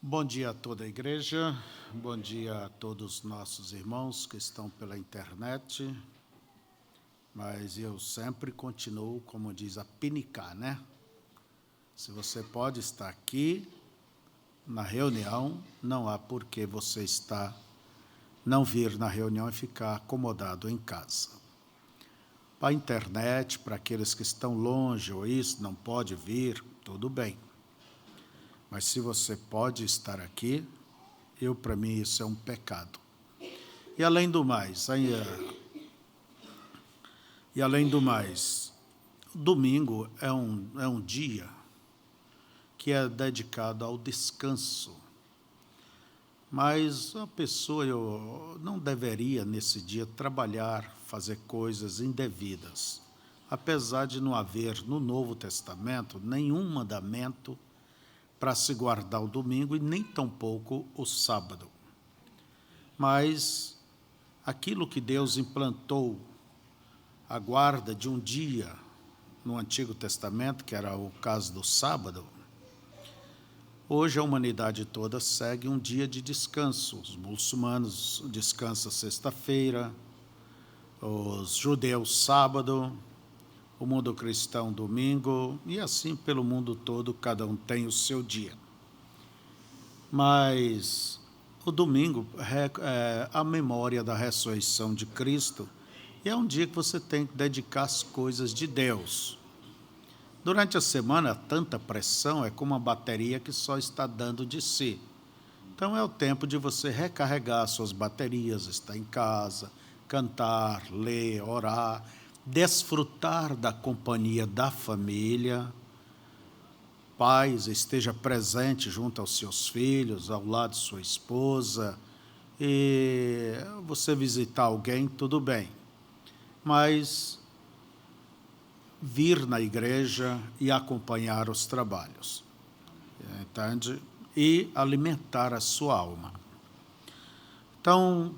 Bom dia a toda a igreja, bom dia a todos os nossos irmãos que estão pela internet, mas eu sempre continuo, como diz, a pinicar, né? Se você pode estar aqui na reunião, não há por que você não vir na reunião e ficar acomodado em casa. Para a internet, para aqueles que estão longe ou isso, não pode vir, tudo bem. Mas se você pode estar aqui, para mim isso é um pecado. E além do mais, domingo é um dia que é dedicado ao descanso. Mas a pessoa não deveria, nesse dia, trabalhar, fazer coisas indevidas. Apesar de não haver no Novo Testamento nenhum mandamento para se guardar o domingo e nem tampouco o sábado. Mas aquilo que Deus implantou, a guarda de um dia no Antigo Testamento, que era o caso do sábado, hoje a humanidade toda segue um dia de descanso. Os muçulmanos descansam sexta-feira, os judeus sábado, o mundo cristão domingo, e assim pelo mundo todo, cada um tem o seu dia. Mas o domingo é a memória da ressurreição de Cristo, e é um dia que você tem que dedicar às coisas de Deus. Durante a semana, tanta pressão é como uma bateria que só está dando de si. Então é o tempo de você recarregar suas baterias, estar em casa, cantar, ler, orar, desfrutar da companhia da família. Pais, esteja presente junto aos seus filhos, ao lado de sua esposa, e você visitar alguém, tudo bem. Mas vir na igreja e acompanhar os trabalhos, entende? E alimentar a sua alma. Então,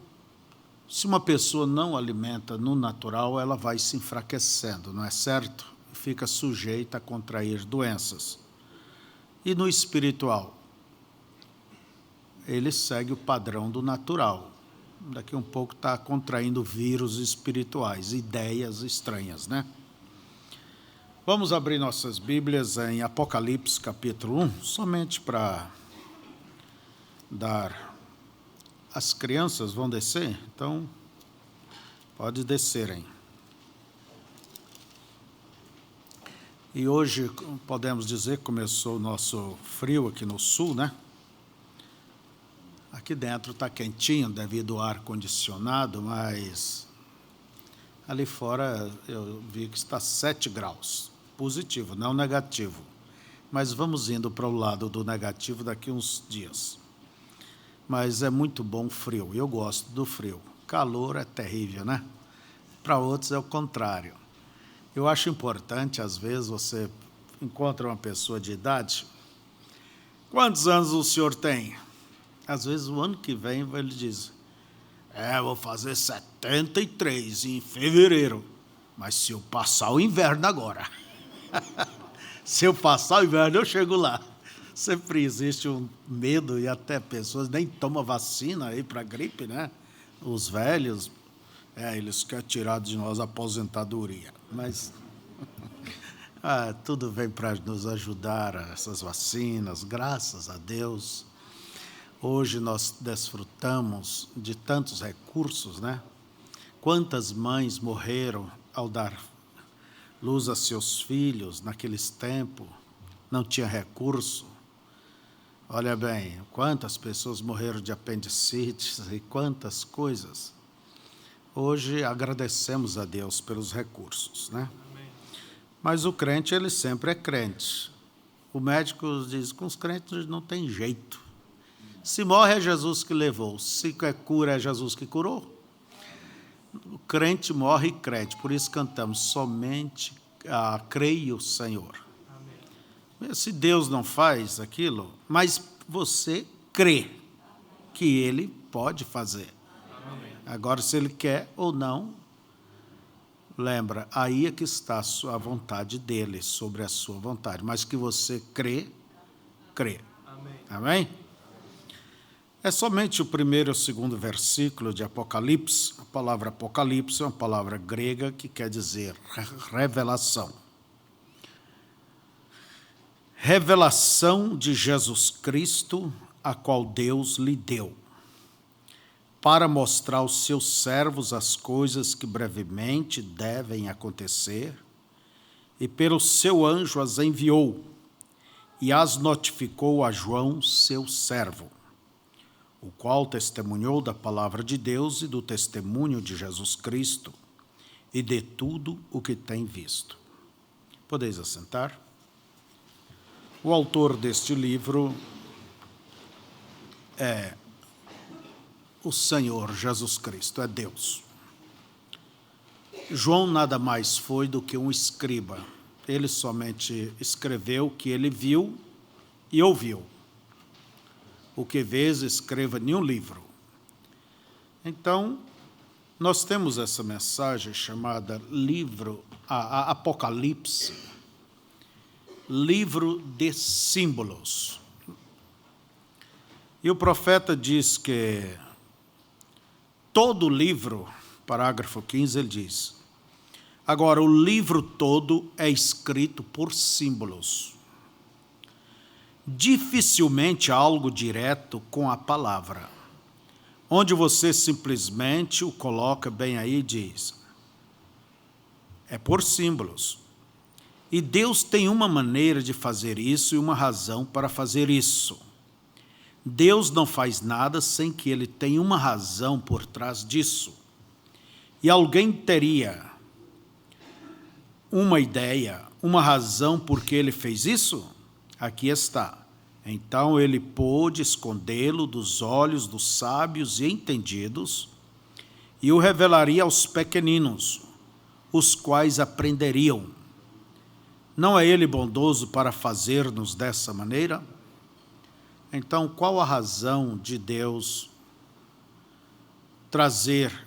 se uma pessoa não alimenta no natural, ela vai se enfraquecendo, não é certo? Fica sujeita a contrair doenças. E no espiritual, ele segue o padrão do natural. Daqui a um pouco está contraindo vírus espirituais, ideias estranhas, né? Vamos abrir nossas Bíblias em Apocalipse, capítulo 1, somente para dar... As crianças vão descer, então pode descerem. E hoje, podemos dizer, começou o nosso frio aqui no sul, né? Aqui dentro está quentinho devido ao ar-condicionado, mas ali fora eu vi que está 7 graus. Positivo, não negativo. Mas vamos indo para o lado do negativo daqui a uns dias. Mas é muito bom o frio, eu gosto do frio. Calor é terrível, né? Para outros é o contrário. Eu acho importante, às vezes, você encontra uma pessoa de idade. Quantos anos o senhor tem? Às vezes, o ano que vem, ele diz, vou fazer 73 em fevereiro. Mas se eu passar o inverno agora. Se eu passar o inverno, eu chego lá. Sempre existe um medo e até pessoas nem tomam vacina aí para gripe, né? Os velhos, eles querem tirar de nós a aposentadoria. Mas tudo vem para nos ajudar, essas vacinas, graças a Deus. Hoje nós desfrutamos de tantos recursos, né? Quantas mães morreram ao dar luz a seus filhos naqueles tempos, não tinha recurso. Olha bem, quantas pessoas morreram de apendicite e quantas coisas. Hoje agradecemos a Deus pelos recursos, né? Amém. Mas o crente, ele sempre é crente. O médico diz que com os crentes não tem jeito. Se morre é Jesus que levou, se é cura é Jesus que curou. O crente morre e crente, por isso cantamos somente creio, Senhor. Se Deus não faz aquilo, mas você crê que Ele pode fazer. Agora, se Ele quer ou não, lembra, aí é que está a vontade dEle sobre a sua vontade. Mas que você crê. Amém? É somente o primeiro e o segundo versículo de Apocalipse. A palavra Apocalipse é uma palavra grega que quer dizer revelação. Revelação de Jesus Cristo, a qual Deus lhe deu, para mostrar aos seus servos as coisas que brevemente devem acontecer, e pelo seu anjo as enviou, e as notificou a João, seu servo, o qual testemunhou da palavra de Deus e do testemunho de Jesus Cristo, e de tudo o que tem visto. Podeis assentar? O autor deste livro é o Senhor Jesus Cristo, é Deus. João nada mais foi do que um escriba. Ele somente escreveu o que ele viu e ouviu. O que vês, escreva em um livro. Então, nós temos essa mensagem chamada Apocalipse, livro de símbolos. E o profeta diz que todo o livro, parágrafo 15, ele diz: agora, o livro todo é escrito por símbolos. Dificilmente há algo direto com a palavra, onde você simplesmente o coloca bem aí e diz: é por símbolos. E Deus tem uma maneira de fazer isso e uma razão para fazer isso. Deus não faz nada sem que ele tenha uma razão por trás disso. E alguém teria uma ideia, uma razão por que ele fez isso? Aqui está. Então ele pôde escondê-lo dos olhos dos sábios e entendidos e o revelaria aos pequeninos, os quais aprenderiam. Não é ele bondoso para fazer-nos dessa maneira? Então, qual a razão de Deus trazer,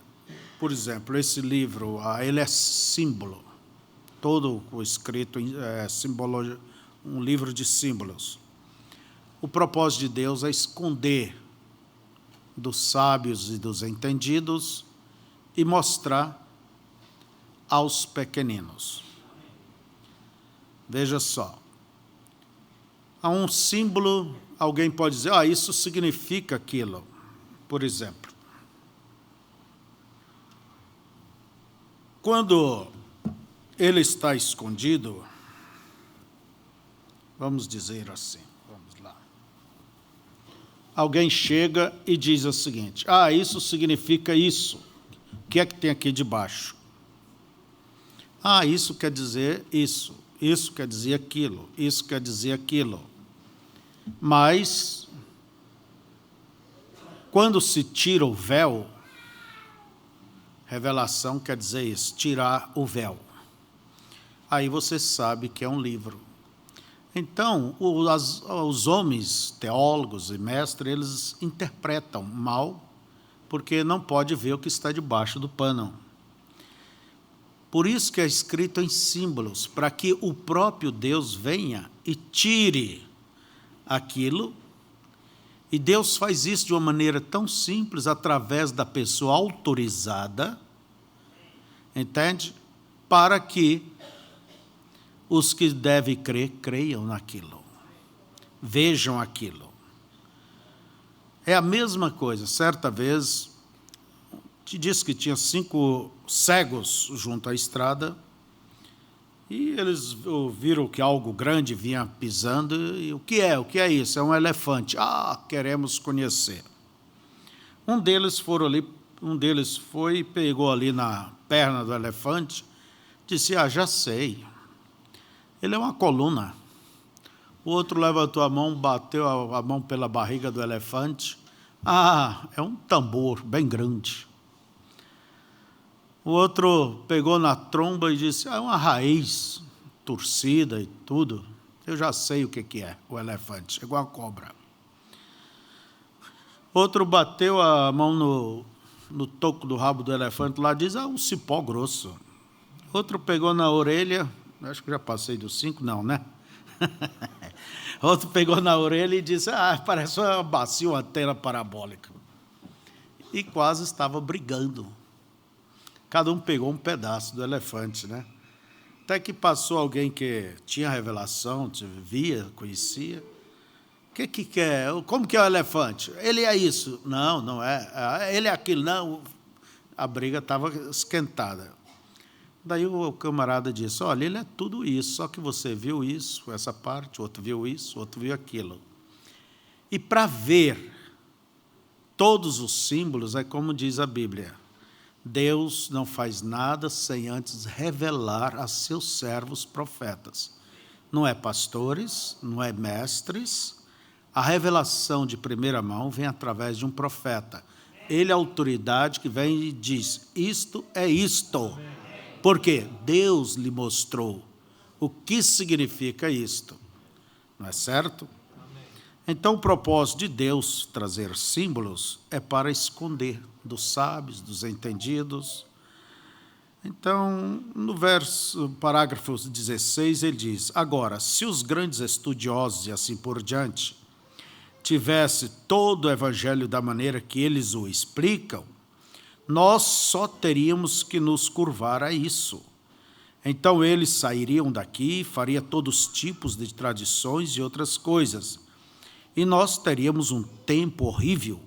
por exemplo, esse livro? Ele é símbolo. Todo o escrito é símbolo, um livro de símbolos. O propósito de Deus é esconder dos sábios e dos entendidos e mostrar aos pequeninos. Veja só. Há um símbolo, alguém pode dizer: isso significa aquilo. Por exemplo, quando ele está escondido, vamos dizer assim, vamos lá. Alguém chega e diz o seguinte: isso significa isso. O que é que tem aqui debaixo? Isso quer dizer isso. Isso quer dizer aquilo. Isso quer dizer aquilo. Mas, quando se tira o véu, revelação quer dizer isso, tirar o véu. Aí você sabe que é um livro. Então, os homens, teólogos e mestres, eles interpretam mal, porque não pode ver o que está debaixo do pano. Por isso que é escrito em símbolos, para que o próprio Deus venha e tire aquilo. E Deus faz isso de uma maneira tão simples, através da pessoa autorizada, entende? Para que os que devem crer, creiam naquilo, vejam aquilo. É a mesma coisa. Certa vez, te disse que tinha 5 cegos junto à estrada, e eles viram que algo grande vinha pisando, e o que é? O que é isso? É um elefante. Queremos conhecer. Um deles foi e pegou ali na perna do elefante, disse: já sei, ele é uma coluna. O outro levantou a mão, bateu a mão pela barriga do elefante. É um tambor bem grande. O outro pegou na tromba e disse: é uma raiz torcida e tudo. Eu já sei o que é o elefante, é igual a cobra. Outro bateu a mão no toco do rabo do elefante lá, diz: um cipó grosso. Outro pegou na orelha, acho que já passei dos 5, não, né? Outro pegou na orelha e disse, parece uma bacia, uma antena parabólica. E quase estava brigando. Cada um pegou um pedaço do elefante, né? Até que passou alguém que tinha revelação, via, conhecia. O que é? Como que é o elefante? Ele é isso. Não, não é. Ele é aquilo. Não. A briga estava esquentada. Daí o camarada disse, olha, ele é tudo isso, só que você viu isso, essa parte, outro viu isso, outro viu aquilo. E para ver todos os símbolos, é como diz a Bíblia, Deus não faz nada sem antes revelar a seus servos profetas. Não é pastores, não é mestres. A revelação de primeira mão vem através de um profeta. Ele é a autoridade que vem e diz, isto é isto. Porque Deus lhe mostrou o que significa isto. Não é certo? Então, o propósito de Deus trazer símbolos é para esconder dos sábios, dos entendidos. Então, no parágrafo 16, ele diz, agora, se os grandes estudiosos e assim por diante tivesse todo o evangelho da maneira que eles o explicam, nós só teríamos que nos curvar a isso. Então eles sairiam daqui, faria todos os tipos de tradições e outras coisas. E nós teríamos um tempo horrível.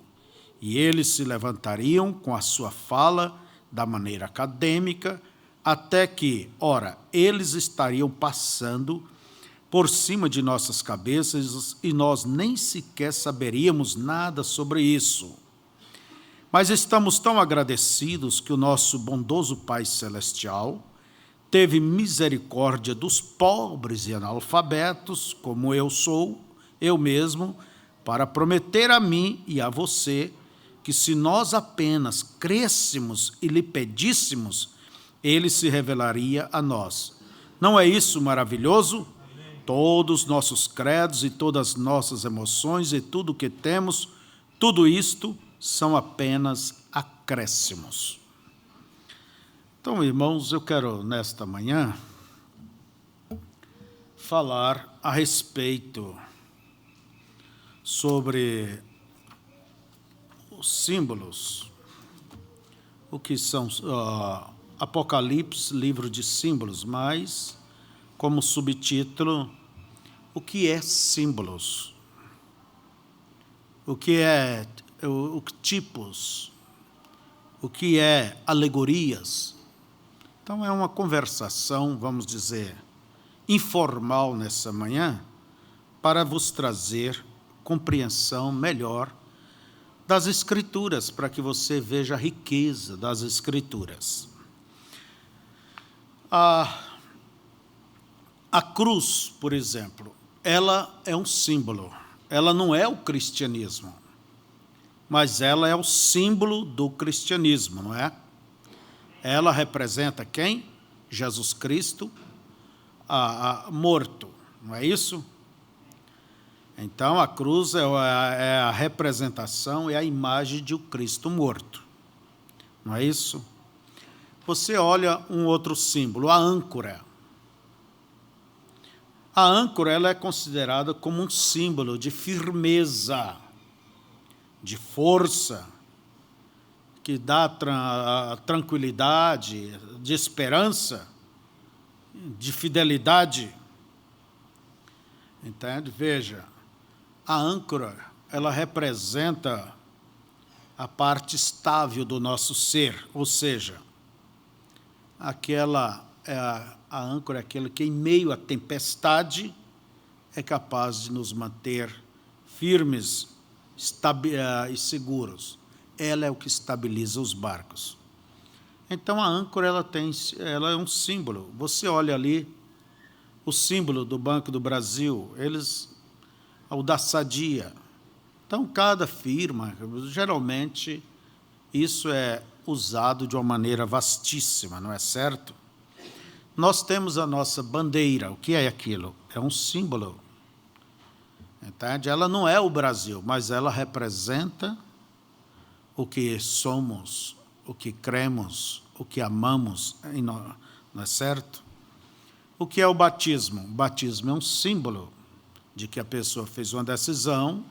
E eles se levantariam com a sua fala da maneira acadêmica, até que, ora, eles estariam passando por cima de nossas cabeças e nós nem sequer saberíamos nada sobre isso. Mas estamos tão agradecidos que o nosso bondoso Pai Celestial teve misericórdia dos pobres e analfabetos, como eu sou, eu mesmo, para prometer a mim e a você que se nós apenas crêssemos e lhe pedíssemos, ele se revelaria a nós. Não é isso maravilhoso? Amém. Todos os nossos credos e todas as nossas emoções e tudo o que temos, tudo isto são apenas acréscimos. Então, irmãos, eu quero, nesta manhã, falar a respeito sobre os símbolos, o que são Apocalipse, livro de símbolos, mas, como subtítulo, o que é símbolos? O que é tipos, o que é alegorias. Então, é uma conversação, vamos dizer, informal nessa manhã, para vos trazer compreensão melhor das Escrituras, para que você veja a riqueza das Escrituras. A cruz, por exemplo, ela é um símbolo, ela não é o cristianismo, mas ela é o símbolo do cristianismo, não é? Ela representa quem? Jesus Cristo morto, não é isso? Então, a cruz é a representação, é a imagem de um Cristo morto, não é isso? Você olha um outro símbolo, a âncora. A âncora ela é considerada como um símbolo de firmeza, de força, que dá tranquilidade, de esperança, de fidelidade. Entende? Veja, a âncora, ela representa a parte estável do nosso ser, ou seja, a âncora é aquela que, em meio à tempestade, é capaz de nos manter firmes e seguros. Ela é o que estabiliza os barcos. Então, a âncora ela é um símbolo. Você olha ali o símbolo do Banco do Brasil, o da Sadia. Então, cada firma, geralmente, isso é usado de uma maneira vastíssima, não é certo? Nós temos a nossa bandeira. O que é aquilo? É um símbolo. Entende? Ela não é o Brasil, mas ela representa o que somos, o que cremos, o que amamos, não é certo? O que é o batismo? O batismo é um símbolo de que a pessoa fez uma decisão,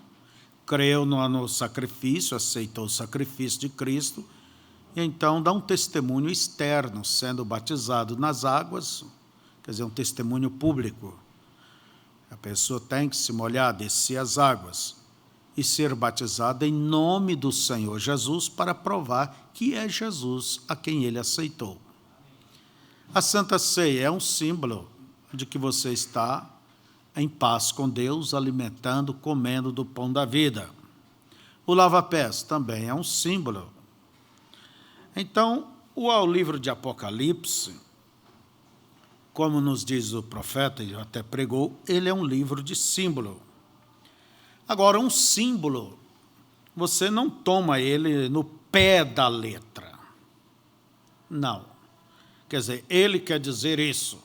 creu no sacrifício, aceitou o sacrifício de Cristo, e então dá um testemunho externo, sendo batizado nas águas, quer dizer, um testemunho público. A pessoa tem que se molhar, descer as águas e ser batizada em nome do Senhor Jesus para provar que é Jesus a quem ele aceitou. A Santa Ceia é um símbolo de que você está em paz com Deus, alimentando, comendo do pão da vida. O lava-pés também é um símbolo. Então, o livro de Apocalipse, como nos diz o profeta, ele até pregou, ele é um livro de símbolo. Agora, um símbolo, você não toma ele no pé da letra. Não. Quer dizer, ele quer dizer isso.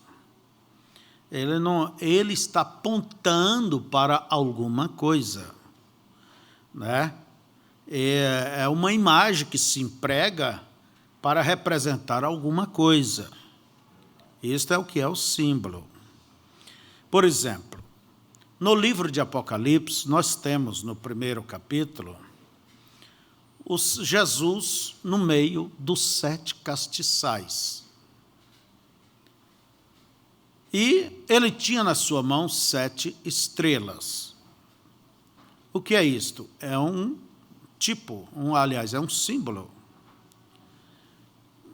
Ele está apontando para alguma coisa, né? É uma imagem que se emprega para representar alguma coisa. Isto é o que é o símbolo. Por exemplo, no livro de Apocalipse, nós temos no primeiro capítulo Jesus no meio dos 7 castiçais. E ele tinha na sua mão 7 estrelas. O que é isto? É um tipo, aliás, é um símbolo.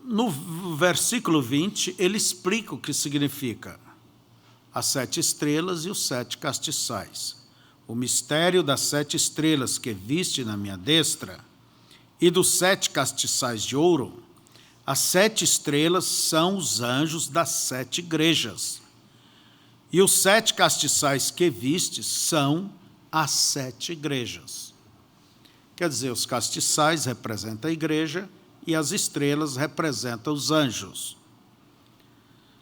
No versículo 20, ele explica o que significa as 7 estrelas e os 7 castiçais. O mistério das 7 estrelas que viste na minha destra e dos 7 castiçais de ouro. As 7 estrelas são os anjos das 7 igrejas. E os 7 castiçais que viste são as 7 igrejas. Quer dizer, os castiçais representam a igreja e as estrelas representam os anjos.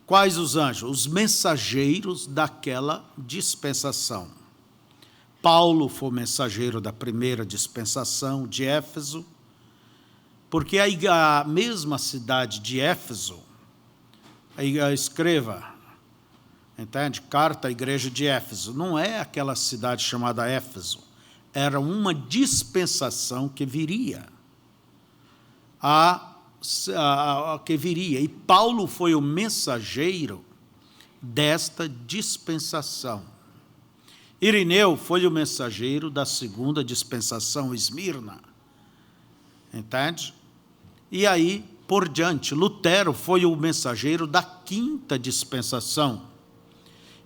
Quais os anjos? Os mensageiros daquela dispensação. Paulo foi o mensageiro da primeira dispensação de Éfeso, porque a mesma cidade de Éfeso, escreva, entende? Carta à igreja de Éfeso. Não é aquela cidade chamada Éfeso. Era uma dispensação que viria. E Paulo foi o mensageiro desta dispensação. Irineu foi o mensageiro da segunda dispensação, Esmirna. Entende? E aí, por diante, Lutero foi o mensageiro da quinta dispensação.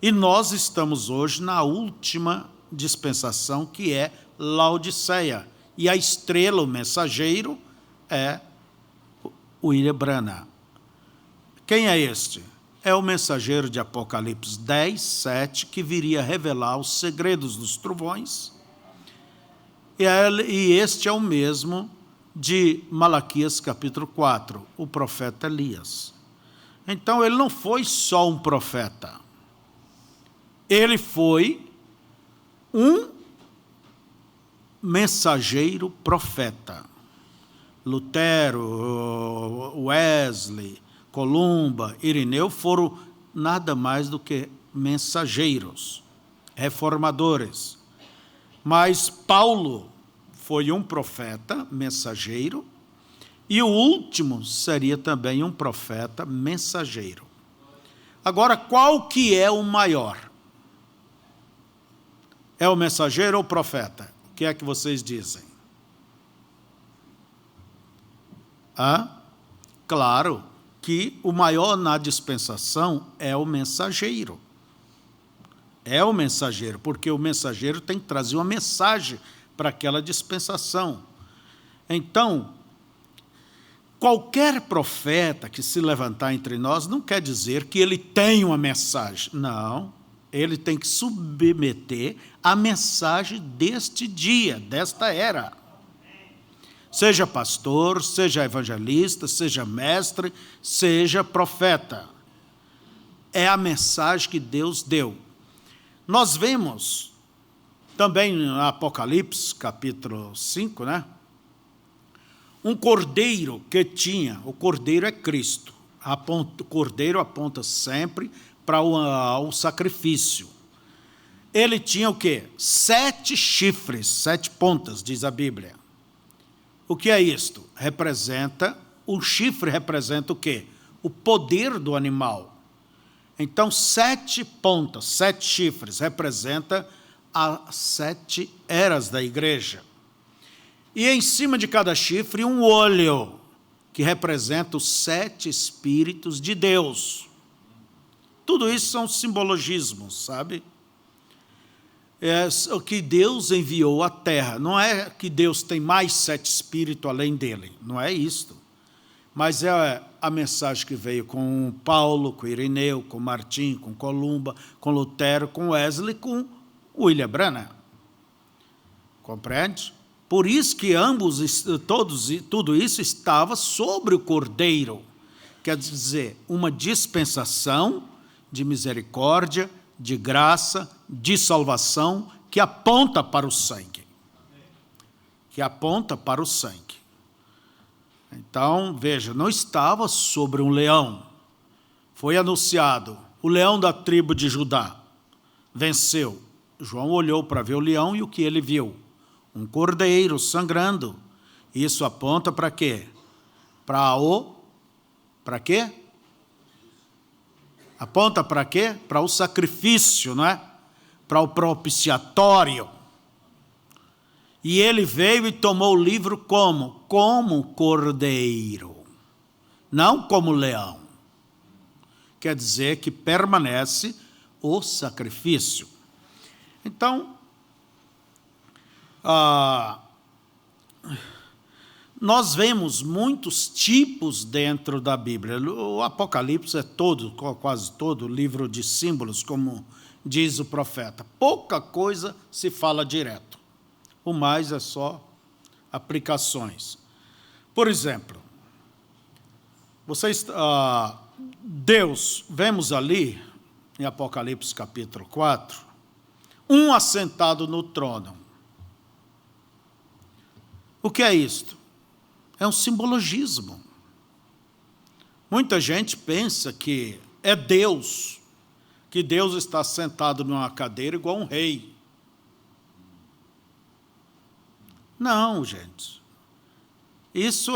E nós estamos hoje na última dispensação, que é Laodiceia. E a estrela, o mensageiro, é William Branham. Quem é este? É o mensageiro de Apocalipse 10, 7, que viria revelar os segredos dos trovões. E este é o mesmo de Malaquias capítulo 4, o profeta Elias. Então, ele não foi só um profeta. Ele foi um mensageiro profeta. Lutero, Wesley, Columba, Irineu foram nada mais do que mensageiros, reformadores. Mas Paulo foi um profeta, mensageiro, e o último seria também um profeta, mensageiro. Agora, qual que é o maior? É o mensageiro ou o profeta? O que é que vocês dizem? Claro que o maior na dispensação é o mensageiro. É o mensageiro, porque o mensageiro tem que trazer uma mensagem para aquela dispensação. Então, qualquer profeta que se levantar entre nós não quer dizer que ele tem uma mensagem. Não, ele tem que submeter a mensagem deste dia, desta era. Seja pastor, seja evangelista, seja mestre, seja profeta. É a mensagem que Deus deu. Nós vemos também no Apocalipse, capítulo 5, né? Um cordeiro que tinha, o cordeiro é Cristo. O cordeiro aponta sempre para o sacrifício. Ele tinha o quê? 7 chifres, 7 pontas, diz a Bíblia. O que é isto? O chifre representa o quê? O poder do animal. Então, 7 pontas, 7 chifres, representa as 7 eras da igreja. E em cima de cada chifre, um olho, que representa os 7 Espíritos de Deus. Tudo isso são simbologismos, sabe? É o que Deus enviou à terra. Não é que Deus tem mais 7 espíritos além dele, não é isto. Mas é a mensagem que veio com Paulo, com Irineu, com Martim, com Columba, com Lutero, com Wesley, com William Branham. Compreende? Por isso que tudo isso estava sobre o Cordeiro. Quer dizer, uma dispensação de misericórdia, de graça, de salvação, que aponta para o sangue. Que aponta para o sangue. Então, veja, não estava sobre um leão. Foi anunciado, o leão da tribo de Judá venceu. João olhou para ver o leão e o que ele viu? Um cordeiro sangrando. Isso aponta para quê? Para quê? Aponta para quê? Para o sacrifício, não é? Para o propiciatório. E ele veio e tomou o livro como? Como cordeiro, não como leão. Quer dizer que permanece o sacrifício. Então, nós vemos muitos tipos dentro da Bíblia. O Apocalipse é quase todo, livro de símbolos, como diz o profeta. Pouca coisa se fala direto. O mais é só aplicações. Por exemplo, Deus, vemos ali, em Apocalipse capítulo 4, um assentado no trono. O que é isto? É um simbologismo. Muita gente pensa que é Deus, que Deus está sentado numa cadeira igual um rei. Não, gente. Isso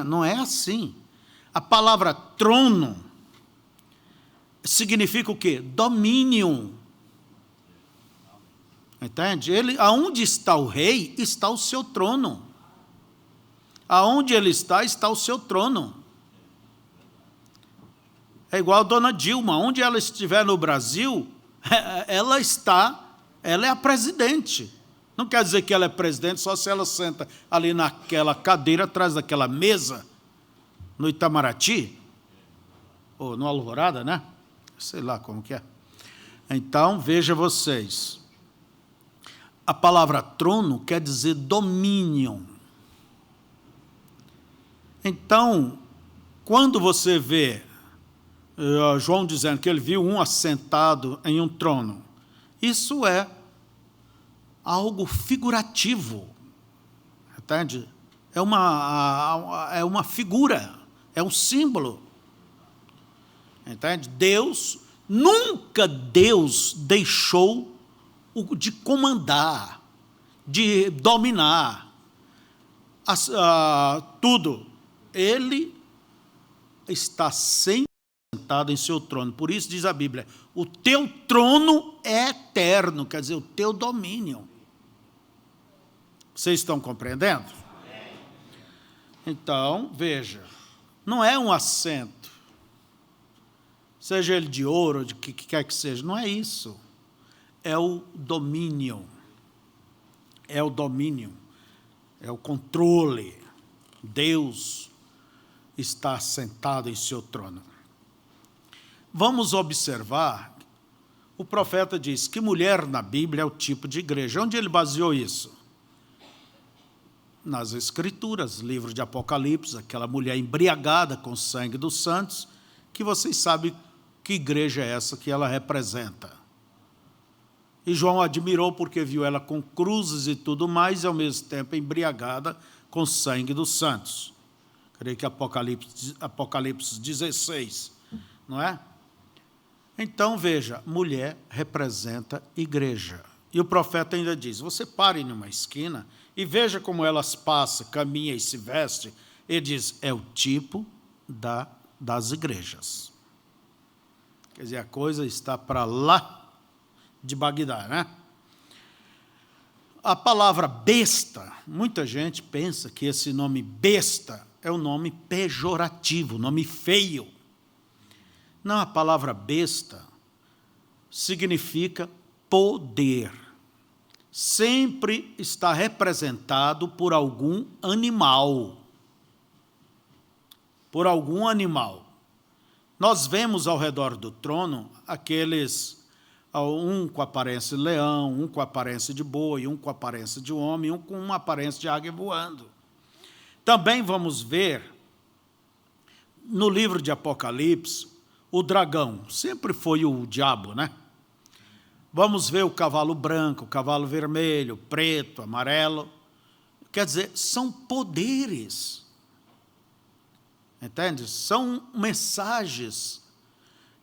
não é assim. A palavra trono significa o quê? Domínio. Entende? Aonde está o rei, está o seu trono. Aonde ele está o seu trono. É igual a dona Dilma, onde ela estiver no Brasil, ela é a presidente. Não quer dizer que ela é presidente só se ela senta ali naquela cadeira, atrás daquela mesa, no Itamaraty, ou no Alvorada, né? Sei lá como que é. Então, veja vocês. A palavra trono quer dizer domínio. Então, quando você vê João dizendo que ele viu um assentado em um trono, isso é algo figurativo, entende? É uma figura, é um símbolo, entende? Nunca Deus deixou de comandar, de dominar tudo. Ele está sempre sentado em seu trono. Por isso diz a Bíblia, o teu trono é eterno, quer dizer, o teu domínio. Vocês estão compreendendo? Então, veja, não é um assento, seja ele de ouro, de que quer que seja, não é isso. É o domínio. É o domínio. É o controle. Deus está sentado em seu trono. Vamos observar, o profeta diz que mulher na Bíblia é o tipo de igreja. Onde ele baseou isso? Nas Escrituras, livro de Apocalipse, aquela mulher embriagada com o sangue dos santos, que vocês sabem que igreja é essa que ela representa. E João admirou porque viu ela com cruzes e tudo mais, e ao mesmo tempo embriagada com o sangue dos santos. Creio que Apocalipse 16, não é? Então, veja, mulher representa igreja. E o profeta ainda diz, você pare numa esquina e veja como elas passam, caminham e se vestem. Ele diz, é o tipo das igrejas. Quer dizer, a coisa está para lá de Bagdá, né? A palavra besta, muita gente pensa que esse nome besta é um nome pejorativo, nome feio. Não, a palavra besta significa poder. Sempre está representado por algum animal. Por algum animal. Nós vemos ao redor do trono aqueles, um com aparência de leão, um com aparência de boi, um com aparência de homem, um com uma aparência de águia voando. Também vamos ver, no livro de Apocalipse, o dragão, sempre foi o diabo, né? Vamos ver o cavalo branco, o cavalo vermelho, preto, amarelo. Quer dizer, são poderes. Entende? São mensagens,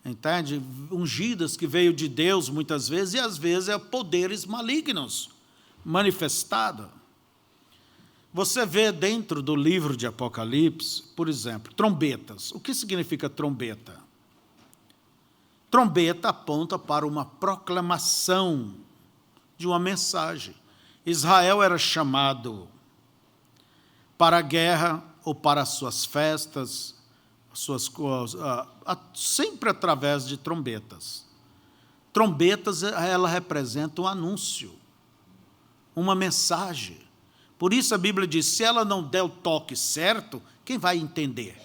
entende? Ungidas que veio de Deus muitas vezes, e às vezes é poderes malignos manifestados. Você vê dentro do livro de Apocalipse, por exemplo, trombetas. O que significa trombeta? Trombeta aponta para uma proclamação de uma mensagem. Israel era chamado para a guerra ou para as suas festas, sempre através de trombetas. Trombetas, ela representa um anúncio, uma mensagem. Por isso a Bíblia diz, se ela não der o toque certo, quem vai entender?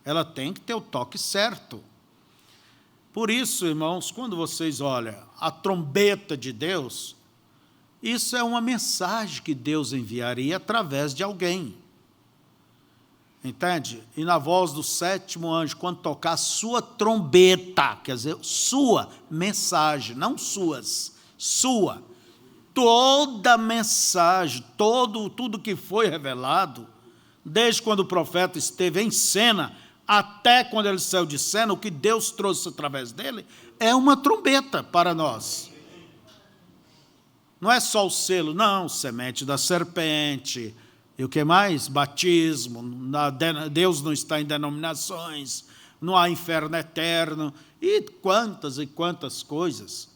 Ela tem que ter o toque certo. Por isso, irmãos, quando vocês olham a trombeta de Deus, isso é uma mensagem que Deus enviaria através de alguém. Entende? E na voz do sétimo anjo, quando tocar a sua trombeta, quer dizer, sua mensagem, não suas, sua. Toda mensagem, tudo que foi revelado, desde quando o profeta esteve em cena, até quando ele saiu de cena, o que Deus trouxe através dele, é uma trombeta para nós. Não é só o selo, não, semente da serpente, e o que mais? Batismo, Deus não está em denominações, não há inferno eterno, e quantas coisas.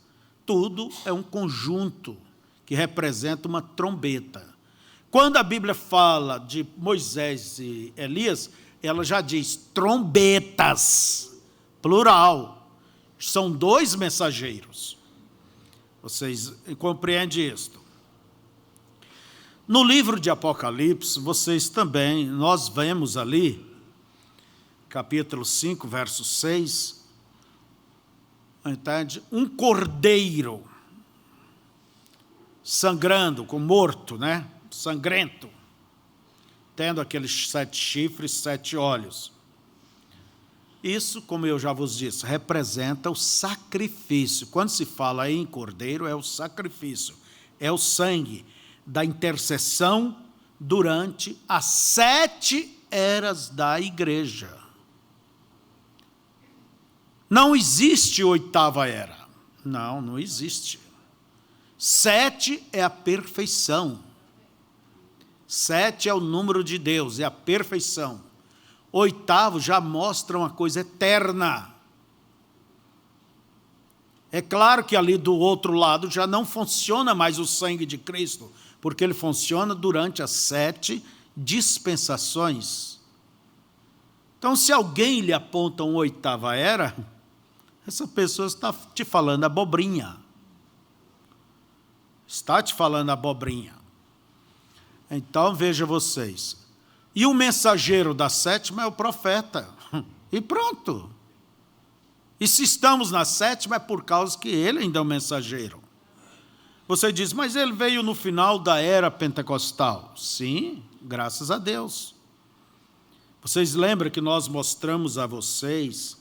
Tudo é um conjunto que representa uma trombeta. Quando a Bíblia fala de Moisés e Elias, ela já diz trombetas, plural. São 2 mensageiros. Vocês compreendem isto? No livro de Apocalipse, vocês também, nós vemos ali, capítulo 5, verso 6, entende? Um cordeiro sangrando, morto, né? Sangrento, tendo aqueles 7 chifres, 7 olhos. Isso, como eu já vos disse, representa o sacrifício. Quando se fala em cordeiro, é o sacrifício, é o sangue da intercessão durante as 7 eras da igreja. Não existe 8ª era. Não existe. 7 é a perfeição. 7 é o número de Deus, é a perfeição. 8º já mostra uma coisa eterna. É claro que ali do outro lado já não funciona mais o sangue de Cristo, porque ele funciona durante as 7 dispensações. Então, se alguém lhe aponta uma 8ª era, essa pessoa está te falando abobrinha. Está te falando abobrinha. Então, veja vocês. E o mensageiro da 7ª é o profeta. E pronto. E se estamos na 7ª é por causa que ele ainda é o mensageiro. Você diz, mas ele veio no final da era pentecostal. Sim, graças a Deus. Vocês lembram que nós mostramos a vocês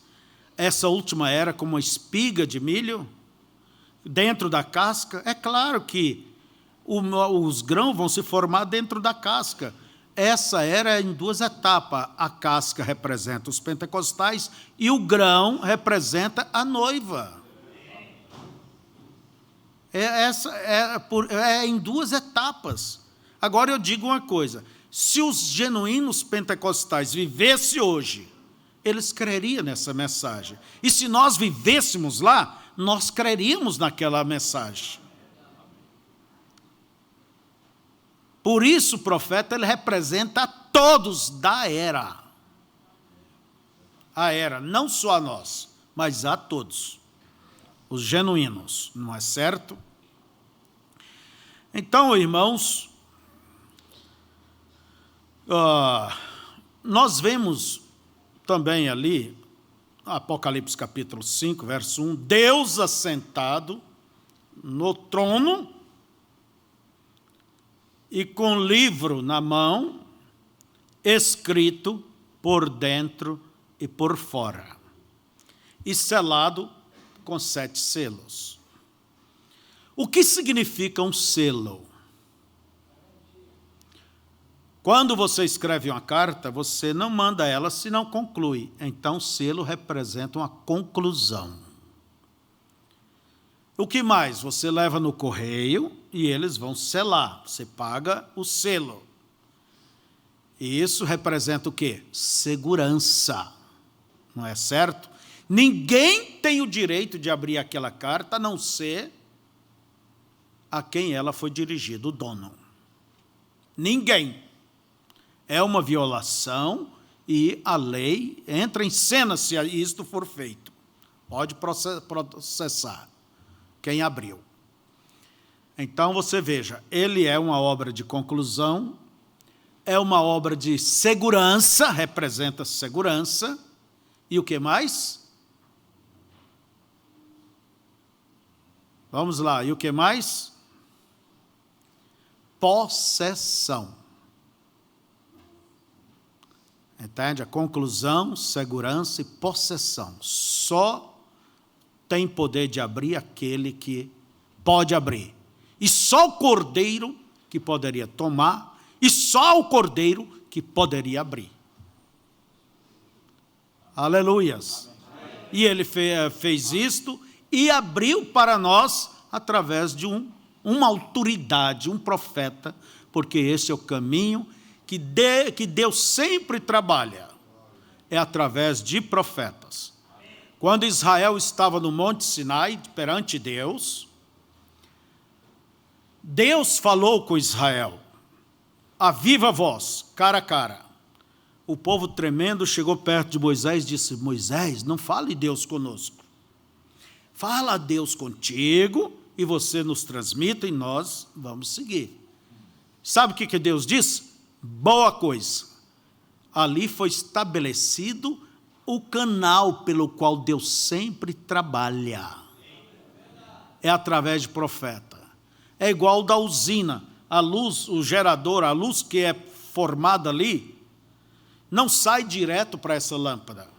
essa última era como uma espiga de milho dentro da casca? É claro que os grãos vão se formar dentro da casca. essa era em duas etapas. A casca representa os pentecostais e o grão representa a noiva. É em duas etapas. Agora eu digo uma coisa: se os genuínos pentecostais vivessem hoje, eles creriam nessa mensagem. E se nós vivêssemos lá, nós creríamos naquela mensagem. Por isso o profeta, ele representa a todos da era. A era, não só a nós, mas a todos. Os genuínos, não é certo? Então, irmãos, nós vemos também ali, Apocalipse capítulo 5, verso 1, Deus assentado no trono e com livro na mão, escrito por dentro e por fora, e selado com 7 selos. O que significa um selo? Quando você escreve uma carta, você não manda ela se não conclui. Então, selo representa uma conclusão. O que mais? Você leva no correio e eles vão selar. Você paga o selo. E isso representa o quê? Segurança. Não é certo? Ninguém tem o direito de abrir aquela carta, a não ser a quem ela foi dirigida, o dono. Ninguém. É uma violação e a lei entra em cena se isto for feito. Pode processar quem abriu. Então, você veja, ele é uma obra de conclusão, é uma obra de segurança, representa segurança, e o que mais? Vamos lá, e o que mais? Possessão. Entende? A conclusão, segurança e possessão. Só tem poder de abrir aquele que pode abrir. E só o cordeiro que poderia tomar, e só o cordeiro que poderia abrir. Aleluias. E ele fez isto e abriu para nós através de uma autoridade, um profeta, porque esse é o caminho que Deus sempre trabalha, é através de profetas. Quando Israel estava no Monte Sinai, perante Deus, Deus falou com Israel, a viva voz, cara a cara. O povo tremendo chegou perto de Moisés e disse, Moisés, não fale Deus conosco. Fala Deus contigo e você nos transmita e nós vamos seguir. Sabe o que Deus disse? Boa coisa. Ali foi estabelecido o canal pelo qual Deus sempre trabalha. É através de profeta. É igual da usina. A luz, o gerador, a luz que é formada ali, não sai direto para essa lâmpada.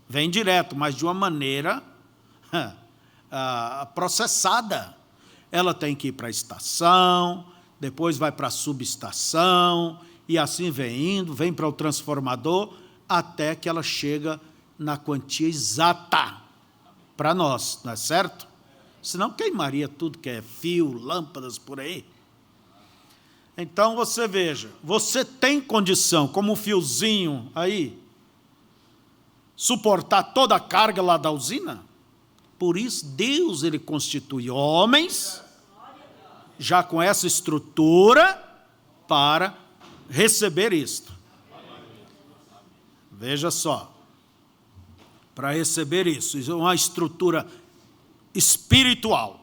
Vem direto, mas de uma maneira processada. Ela tem que ir para a estação, depois vai para a subestação, e assim vem indo, vem para o transformador, até que ela chega na quantia exata para nós, não é certo? Senão queimaria tudo que é fio, lâmpadas por aí. Então você veja, você tem condição, como um fiozinho aí, suportar toda a carga lá da usina? Por isso Deus, ele constitui homens já com essa estrutura para receber isto. Veja só, para receber isso é uma estrutura espiritual.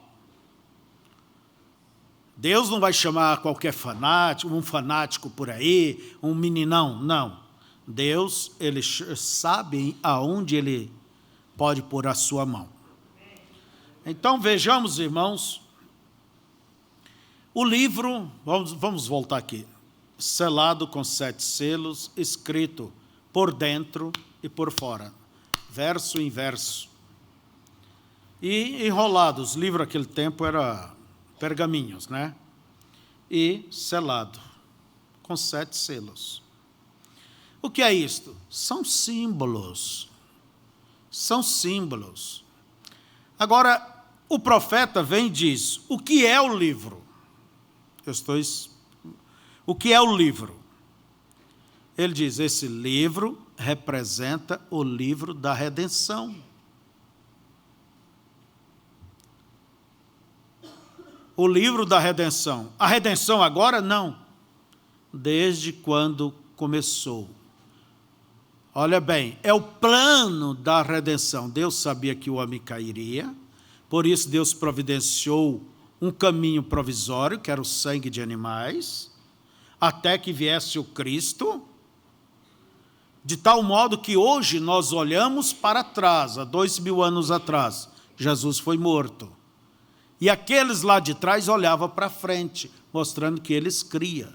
Deus não vai chamar qualquer fanático, um fanático por aí, um meninão, não. Deus, ele sabe aonde ele pode pôr a sua mão. Então vejamos, irmãos, o livro, vamos voltar aqui, selado com 7 selos, escrito por dentro e por fora, verso em verso. E enrolados, livro naquele tempo era pergaminhos, né? E selado. com 7 selos. O que é isto? São símbolos. São símbolos. Agora, o profeta vem e diz, o que é o livro? O que é o livro? Ele diz, esse livro representa o livro da redenção. O livro da redenção. A redenção agora? Não. Desde quando começou. Olha bem, é o plano da redenção. Deus sabia que o homem cairia, por isso Deus providenciou um caminho provisório, que era o sangue de animais, até que viesse o Cristo, de tal modo que hoje nós olhamos para trás, há 2000 anos atrás, Jesus foi morto. E aqueles lá de trás olhavam para frente, mostrando que eles criam.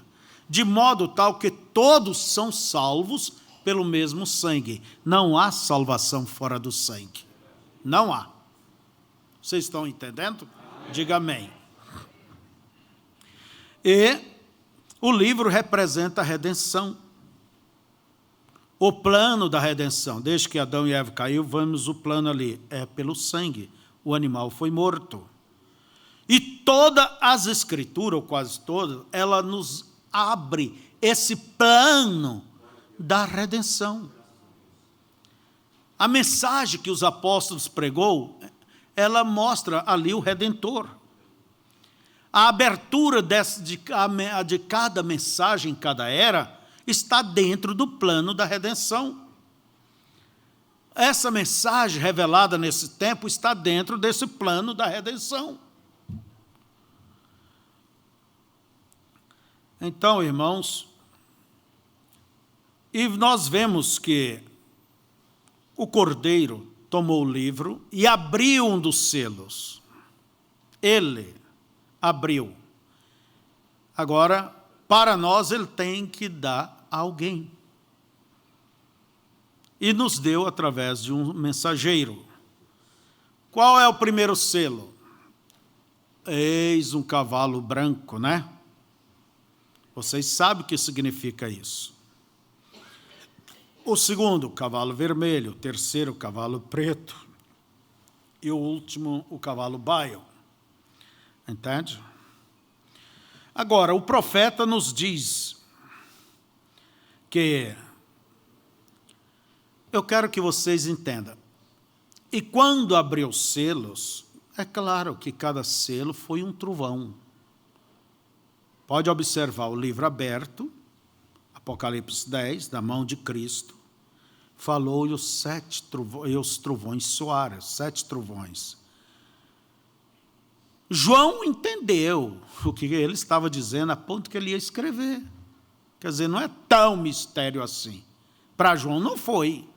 De modo tal que todos são salvos pelo mesmo sangue. Não há salvação fora do sangue. Não há. Vocês estão entendendo? Diga amém. E o livro representa a redenção. O plano da redenção. Desde que Adão e Eva caiu, vamos o plano ali. É pelo sangue. O animal foi morto. E todas as escrituras, ou quase todas, ela nos abre esse plano da redenção. A mensagem que os apóstolos pregou, ela mostra ali o Redentor. A abertura de cada mensagem, cada era, está dentro do plano da redenção. Essa mensagem revelada nesse tempo está dentro desse plano da redenção. Então, irmãos, e nós vemos que o Cordeiro tomou o livro e abriu um dos selos. Ele abriu. Agora, para nós, ele tem que dar a alguém. E nos deu através de um mensageiro. Qual é o primeiro selo? Eis um cavalo branco, né? Vocês sabem o que significa isso. O segundo, o cavalo vermelho. O terceiro, o cavalo preto. E o último, o cavalo baio. Entende? Agora, o profeta nos diz que eu quero que vocês entendam. E quando abriu os selos, é claro que cada selo foi um trovão. Pode observar o livro aberto, Apocalipse 10, da mão de Cristo, falou e os trovões soaram, 7 trovões. João entendeu o que ele estava dizendo, a ponto que ele ia escrever. Quer dizer, não é tão mistério assim. Para João não foi.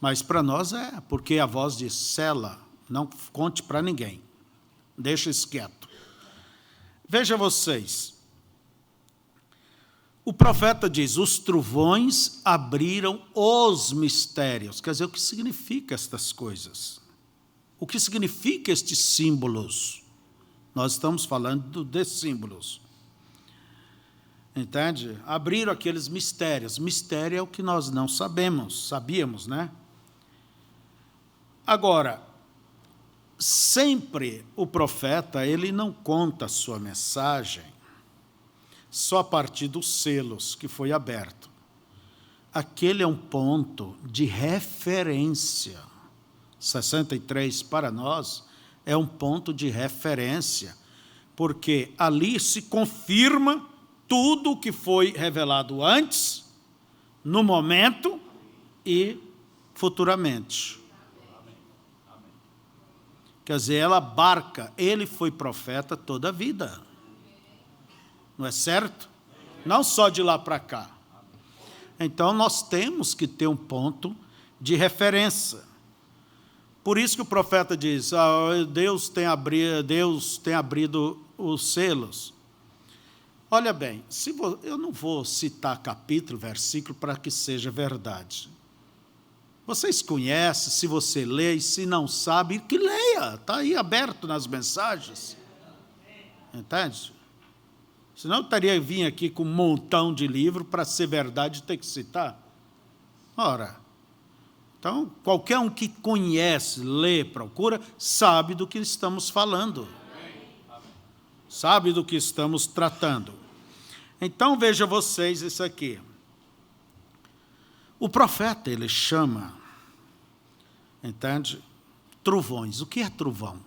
Mas para nós é, porque a voz diz, sela, não conte para ninguém. Deixa isso quieto. Veja vocês. O profeta diz, os trovões abriram os mistérios. Quer dizer, o que significa estas coisas? O que significa estes símbolos? Nós estamos falando de símbolos. Entende? Abriram aqueles mistérios. Mistério é o que nós não sabíamos, né? Agora, sempre o profeta, ele não conta a sua mensagem só a partir dos selos que foi aberto. Aquele é um ponto de referência. 63 para nós é um ponto de referência, porque ali se confirma tudo o que foi revelado antes, no momento e futuramente. Quer dizer, ela abarca, ele foi profeta toda a vida. Não é certo? Não só de lá para cá. Então, nós temos que ter um ponto de referência. Por isso que o profeta diz, Deus tem abrido os selos. Olha bem, eu não vou citar capítulo, versículo, para que seja verdade. Vocês conhecem, se você lê, e se não sabe, que leia. Está aí aberto nas mensagens. Entende? Senão eu estaria vindo aqui com um montão de livro para ser verdade ter que citar. Ora, então, qualquer um que conhece, lê, procura, sabe do que estamos falando. Sabe do que estamos tratando. Então, veja vocês isso aqui. O profeta, ele chama, entende? Trovões. O que é trovão?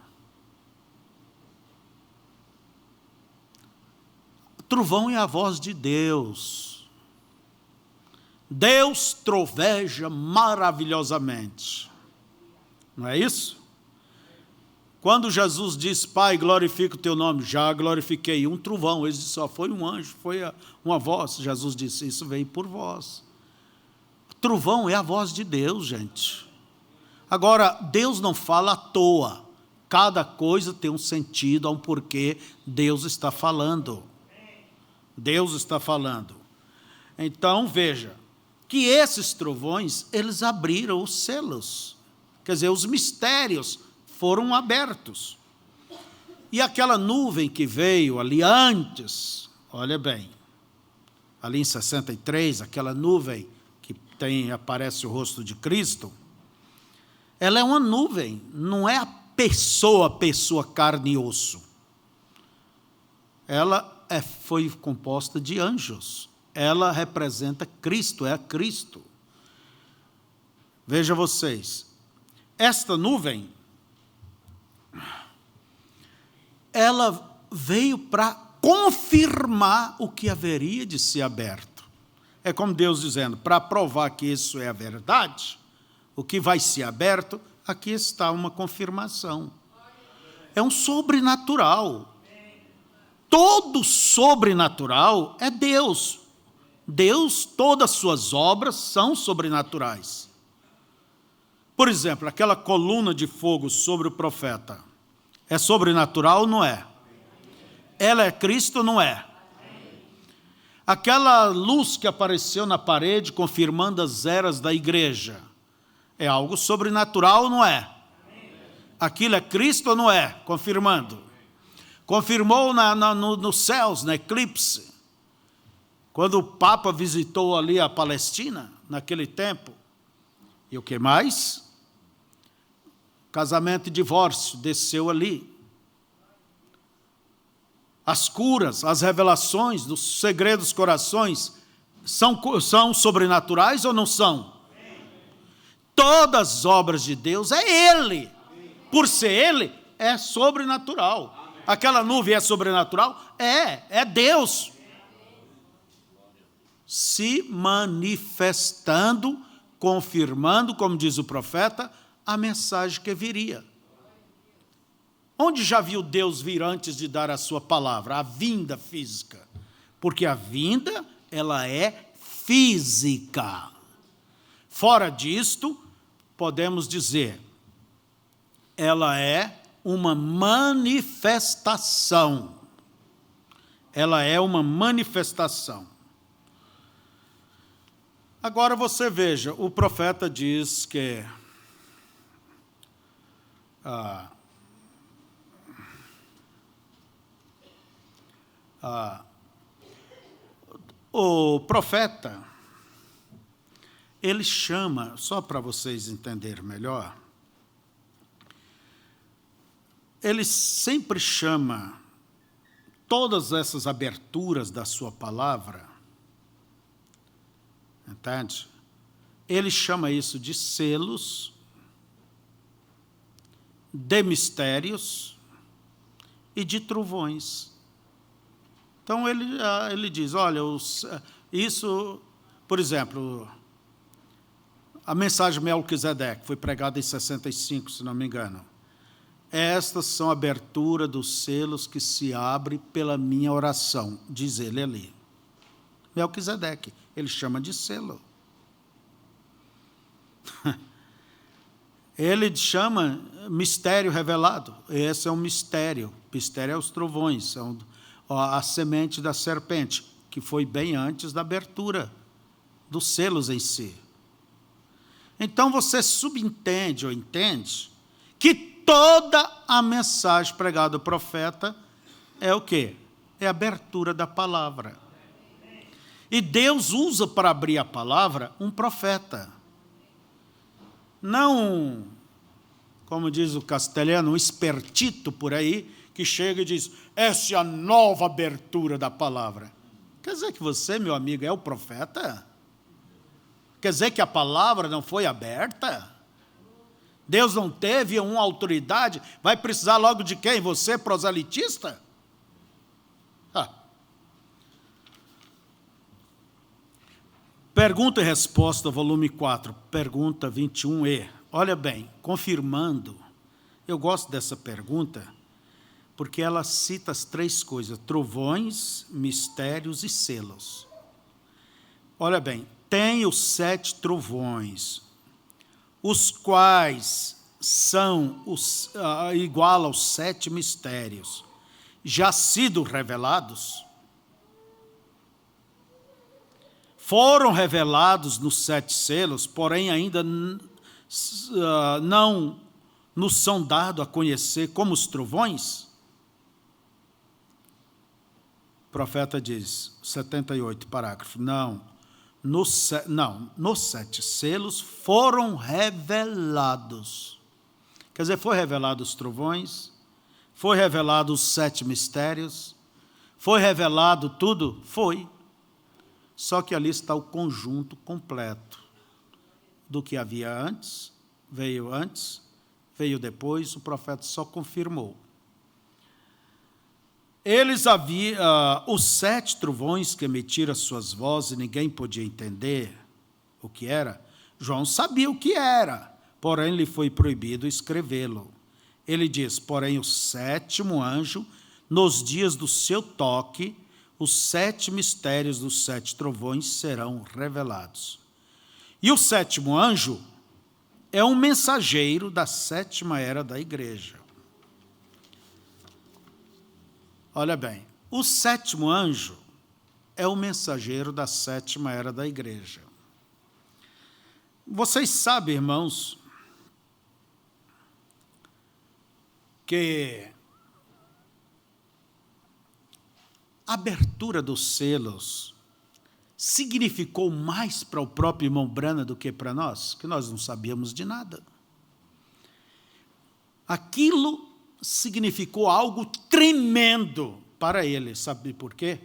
Trovão é a voz de Deus. Deus troveja maravilhosamente. Não é isso? Quando Jesus diz, Pai, glorifica o teu nome, já glorifiquei. Um trovão, ele disse, só foi um anjo, foi uma voz. Jesus disse, isso veio por vós. Trovão é a voz de Deus, gente. Agora, Deus não fala à toa. Cada coisa tem um sentido, há um porquê Deus está falando. Deus está falando. Então, veja, que esses trovões, eles abriram os selos. Quer dizer, os mistérios foram abertos. E aquela nuvem que veio ali antes, olha bem, ali em 63, aquela nuvem que aparece o rosto de Cristo, ela é uma nuvem, não é a pessoa carne e osso. Ela foi composta de anjos. Ela representa Cristo, é a Cristo. Veja vocês, esta nuvem, ela veio para confirmar o que haveria de ser aberto. É como Deus dizendo, para provar que isso é a verdade, o que vai ser aberto, aqui está uma confirmação. É um sobrenatural. Todo sobrenatural é Deus. Deus, todas as suas obras são sobrenaturais. Por exemplo, aquela coluna de fogo sobre o profeta, é sobrenatural ou não é? Ela é Cristo ou não é? Aquela luz que apareceu na parede, confirmando as eras da igreja, é algo sobrenatural ou não é? Aquilo é Cristo ou não é? Confirmando. Confirmou nos céus, na eclipse, quando o Papa visitou ali a Palestina, naquele tempo. E o que mais? Casamento e divórcio, desceu ali. As curas, as revelações dos segredos dos corações, são sobrenaturais ou não são? Todas as obras de Deus é Ele. Por ser Ele, é sobrenatural. Aquela nuvem é sobrenatural? É Deus se manifestando, confirmando, como diz o profeta, a mensagem que viria. Onde já viu Deus vir antes de dar a sua palavra? A vinda física. Porque a vinda, ela é física. Fora disto, podemos dizer, ela é uma manifestação. Ela é uma manifestação. Agora você veja, o profeta diz que o profeta, ele chama, só para vocês entenderem melhor, ele sempre chama todas essas aberturas da sua palavra, entende? Ele chama isso de selos, de mistérios e de trovões. Então ele diz, olha, isso, por exemplo, a mensagem de Melquisedeque foi pregada em 65, se não me engano. Estas são a abertura dos selos que se abre pela minha oração, diz ele ali. Melquisedeque, ele chama de selo. Ele chama mistério revelado. Esse é um mistério. Mistério é os trovões, são a semente da serpente, que foi bem antes da abertura dos selos em si. Então você subentende ou entende que toda a mensagem pregada do profeta é o quê? é a abertura da palavra. E Deus usa para abrir a palavra um profeta. Não, como diz o castelhano, um espertito por aí, que chega e diz, essa é a nova abertura da palavra. Quer dizer que você, meu amigo, é o profeta? Quer dizer que a palavra não foi aberta? Deus não teve uma autoridade? Vai precisar logo de quem? Você, proselitista? Pergunta e resposta, volume 4, pergunta 21e. Olha bem, confirmando, eu gosto dessa pergunta, porque ela cita as três coisas, trovões, mistérios e selos. Olha bem, tem os 7 trovões, os quais são igual aos 7 mistérios, já sido revelados, foram revelados nos 7 selos, porém ainda não nos são dados a conhecer como os trovões? O profeta diz, 78, parágrafo, nos 7 selos foram revelados. Quer dizer, foi revelado os trovões, foi revelado os 7 mistérios, foi revelado tudo? Foi. Só que ali está o conjunto completo do que havia antes, veio depois, o profeta só confirmou. Eles haviam, os 7 trovões que emitiram as suas vozes, e ninguém podia entender o que era. João sabia o que era, porém lhe foi proibido escrevê-lo. Ele diz, porém o 7º anjo, nos dias do seu toque, os 7 mistérios dos 7 trovões serão revelados. E o 7º anjo é um mensageiro da 7ª era da igreja. Olha bem, o 7º anjo é o mensageiro da 7ª era da igreja. Vocês sabem, irmãos, que a abertura dos selos significou mais para o próprio irmão Branham do que para nós, que nós não sabíamos de nada. Aquilo significou algo tremendo para ele, sabe por quê?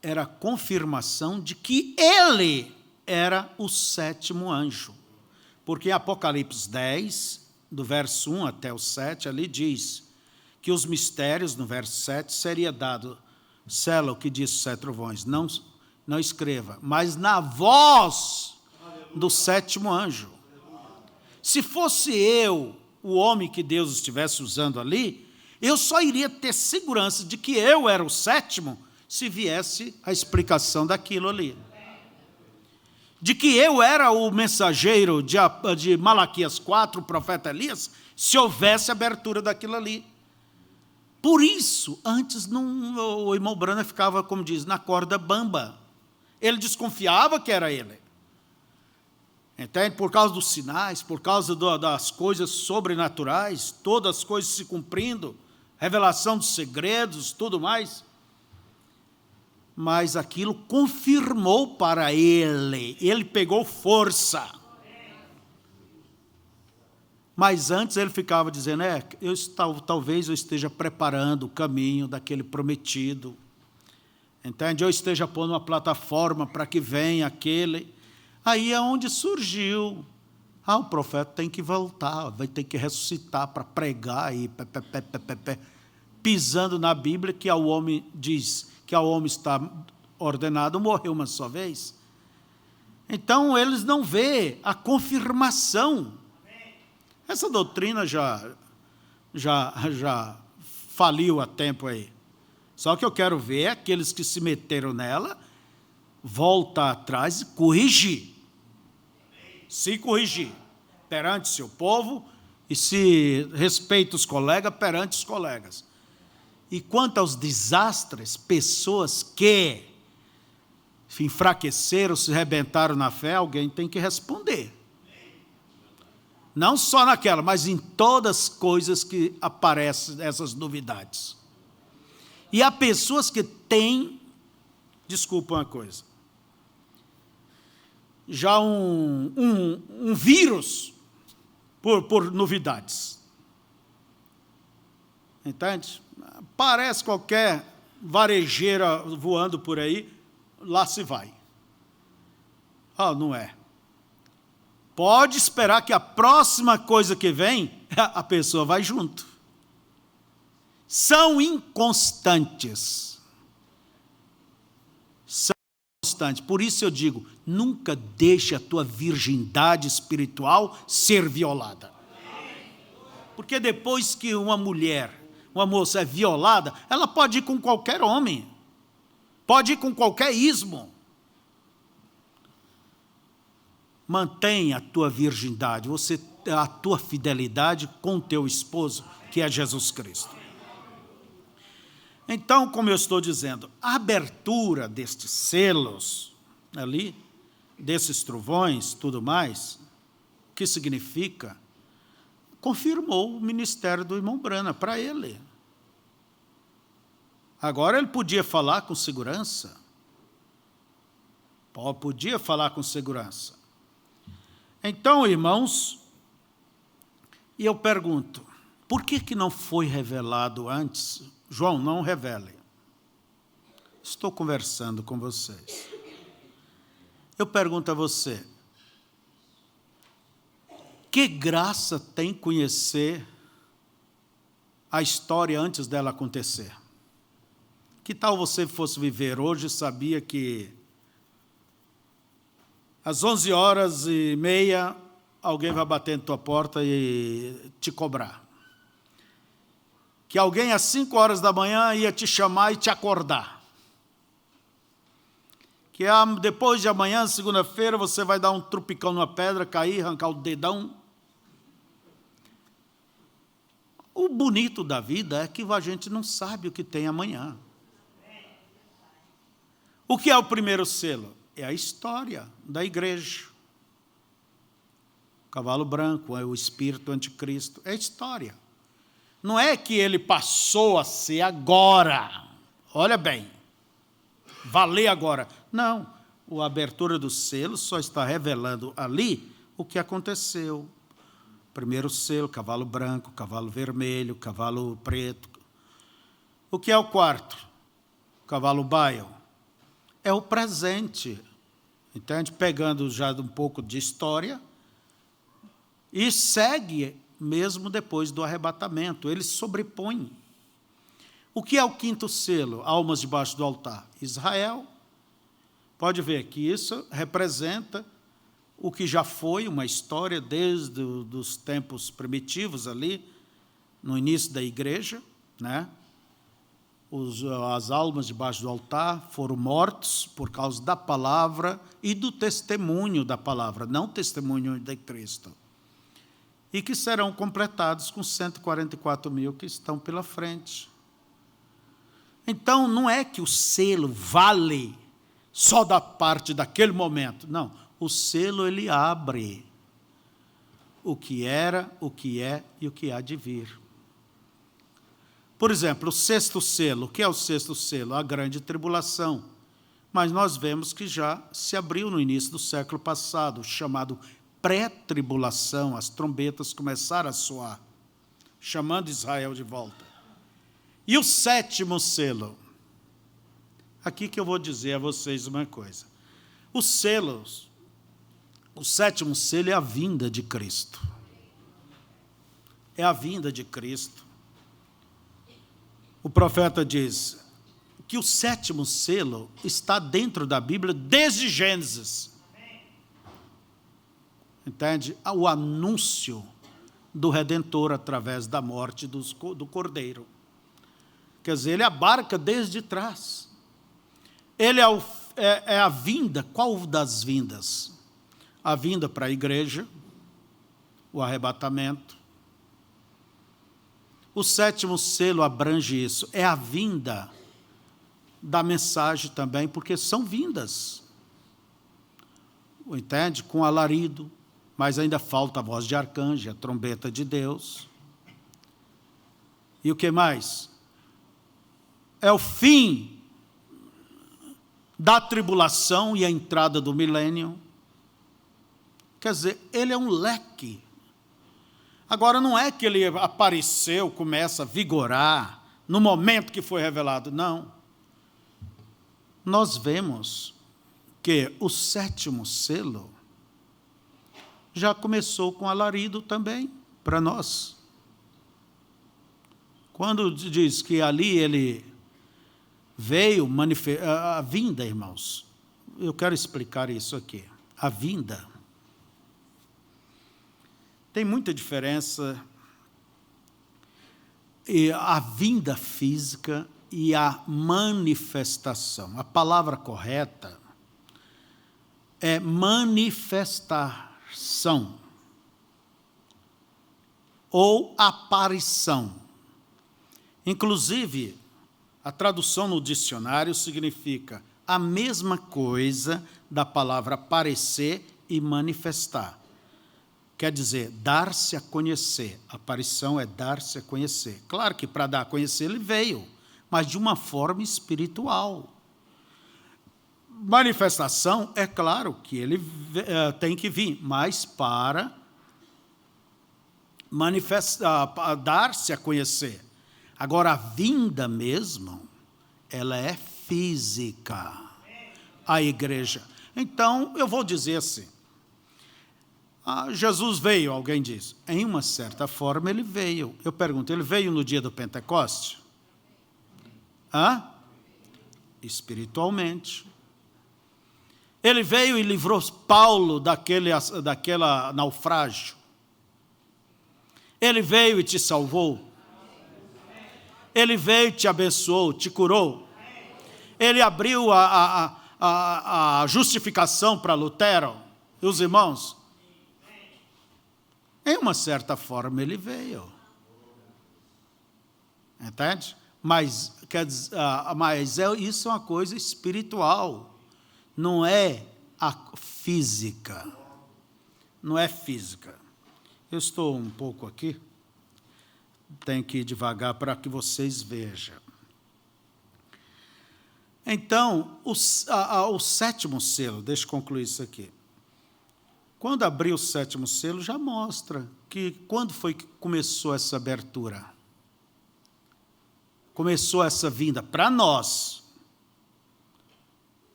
Era a confirmação de que ele era o 7º anjo. Porque em Apocalipse 10, do verso 1 até o 7, ali diz que os mistérios, no verso 7, seria dado, sela o que diz os 7 trovões, não escreva, mas na voz do 7º anjo. Se fosse eu, o homem que Deus estivesse usando ali, eu só iria ter segurança de que eu era o 7º se viesse a explicação daquilo ali. De que eu era o mensageiro de Malaquias 4, o profeta Elias, se houvesse abertura daquilo ali. Por isso, antes o irmão Branham ficava, como diz, na corda bamba. Ele desconfiava que era ele. Entende? Por causa dos sinais, por causa das coisas sobrenaturais, todas as coisas se cumprindo, revelação dos segredos, tudo mais. Mas aquilo confirmou para ele pegou força. Mas antes ele ficava dizendo, talvez eu esteja preparando o caminho daquele prometido. Entende? Eu esteja pondo uma plataforma para que venha aquele. Aí é onde surgiu. O profeta tem que voltar, vai ter que ressuscitar para pregar aí, pisando na Bíblia que ao homem diz que ao homem está ordenado morrer uma só vez. Então eles não vê a confirmação. Essa doutrina já faliu há tempo aí. Só que eu quero ver aqueles que se meteram nela voltar atrás e corrigir. Se corrigir perante seu povo e se respeita os colegas perante os colegas. E quanto aos desastres, pessoas que se enfraqueceram, se rebentaram na fé, alguém tem que responder. Não só naquela, mas em todas as coisas que aparecem essas novidades. E há pessoas que têm, desculpa uma coisa, já um vírus por novidades. Entende? Parece qualquer varejeira voando por aí, lá se vai. Não é. Pode esperar que a próxima coisa que vem, a pessoa vai junto. São inconstantes. São inconstantes. Por isso eu digo, nunca deixe a tua virgindade espiritual ser violada. Porque depois que uma moça é violada, ela pode ir com qualquer homem, pode ir com qualquer ismo. Mantenha a tua virgindade, a tua fidelidade com o teu esposo, que é Jesus Cristo. Então, como eu estou dizendo, a abertura destes selos ali, desses trovões, tudo mais, o que significa? Confirmou o ministério do irmão Brana para ele. Agora ele podia falar com segurança. Podia falar com segurança. Então, irmãos, e eu pergunto, por que não foi revelado antes? João, não revele. Estou conversando com vocês. Eu pergunto a você, que graça tem conhecer a história antes dela acontecer? Que tal você fosse viver hoje e sabia que às 11h30 alguém vai bater na tua porta e te cobrar? Que alguém às 5h da manhã ia te chamar e te acordar? Que depois de amanhã, segunda-feira, você vai dar um trupicão numa pedra, cair, arrancar o dedão? O bonito da vida é que a gente não sabe o que tem amanhã. O que é o primeiro selo? É a história da igreja. O cavalo branco é o espírito anticristo. É a história. Não é que ele passou a ser agora. Olha bem. Valer agora. Não. A abertura do selo só está revelando ali o que aconteceu. Primeiro selo, cavalo branco, cavalo vermelho, cavalo preto. O que é o quarto? Cavalo baio. É o presente. Entende? Pegando já um pouco de história e segue mesmo depois do arrebatamento. Ele sobrepõe. O que é o quinto selo? Almas debaixo do altar. Israel. Pode ver que isso representa o que já foi uma história desde os tempos primitivos ali, no início da igreja, né? As almas debaixo do altar foram mortos por causa da palavra e do testemunho da palavra, não testemunho de Cristo. E que serão completados com 144.000 que estão pela frente. Então, não é que o selo vale só da parte daquele momento. Não, o selo ele abre o que era, o que é e o que há de vir. Por exemplo, o sexto selo. O que é o sexto selo? A grande tribulação. Mas nós vemos que já se abriu no início do século passado, chamado pré-tribulação. As trombetas começaram a soar, chamando Israel de volta. E o sétimo selo? Aqui que eu vou dizer a vocês uma coisa. Os selos, o sétimo selo é a vinda de Cristo. É a vinda de Cristo. O profeta diz que o sétimo selo está dentro da Bíblia desde Gênesis. Entende? O anúncio do Redentor através da morte do Cordeiro. Quer dizer, ele abarca desde trás. Ele é a vinda. Qual das vindas? A vinda para a igreja, o arrebatamento. O sétimo selo abrange isso. É a vinda da mensagem também, porque são vindas. Entende? Com alarido, mas ainda falta a voz de arcanjo, a trombeta de Deus. E o que mais? é o fim da tribulação e a entrada do milênio. Quer dizer, ele é um leque. Agora, não é que ele apareceu, começa a vigorar no momento que foi revelado, não. Nós vemos que o 7º selo já começou com alarido também, para nós. Quando diz que ali ele veio a vinda, irmãos, eu quero explicar isso aqui. A vinda. Tem muita diferença entre a vinda física e a manifestação. A palavra correta é manifestação ou aparição. Inclusive, a tradução no dicionário significa a mesma coisa da palavra aparecer e manifestar. Quer dizer, dar-se a conhecer. Aparição é dar-se a conhecer. Claro que para dar a conhecer ele veio, mas de uma forma espiritual. Manifestação, é claro que ele tem que vir, mas para dar-se a conhecer. Agora, a vinda mesmo, ela é física, a igreja. Então, eu vou dizer assim, Jesus veio, alguém diz. Em uma certa forma, ele veio. Eu pergunto, ele veio no dia do Pentecoste? Espiritualmente. Ele veio e livrou Paulo daquela naufrágio. Ele veio e te salvou. Ele veio e te abençoou, te curou. Ele abriu a justificação para Lutero e os irmãos. Em uma certa forma ele veio. Entende? Mas isso é uma coisa espiritual. Não é a física. Não é física. Eu estou um pouco aqui. Tenho que ir devagar para que vocês vejam. Então, o 7º selo, deixa eu concluir isso aqui. Quando abrir o 7º selo, já mostra que quando foi que começou essa abertura? Começou essa vinda para nós.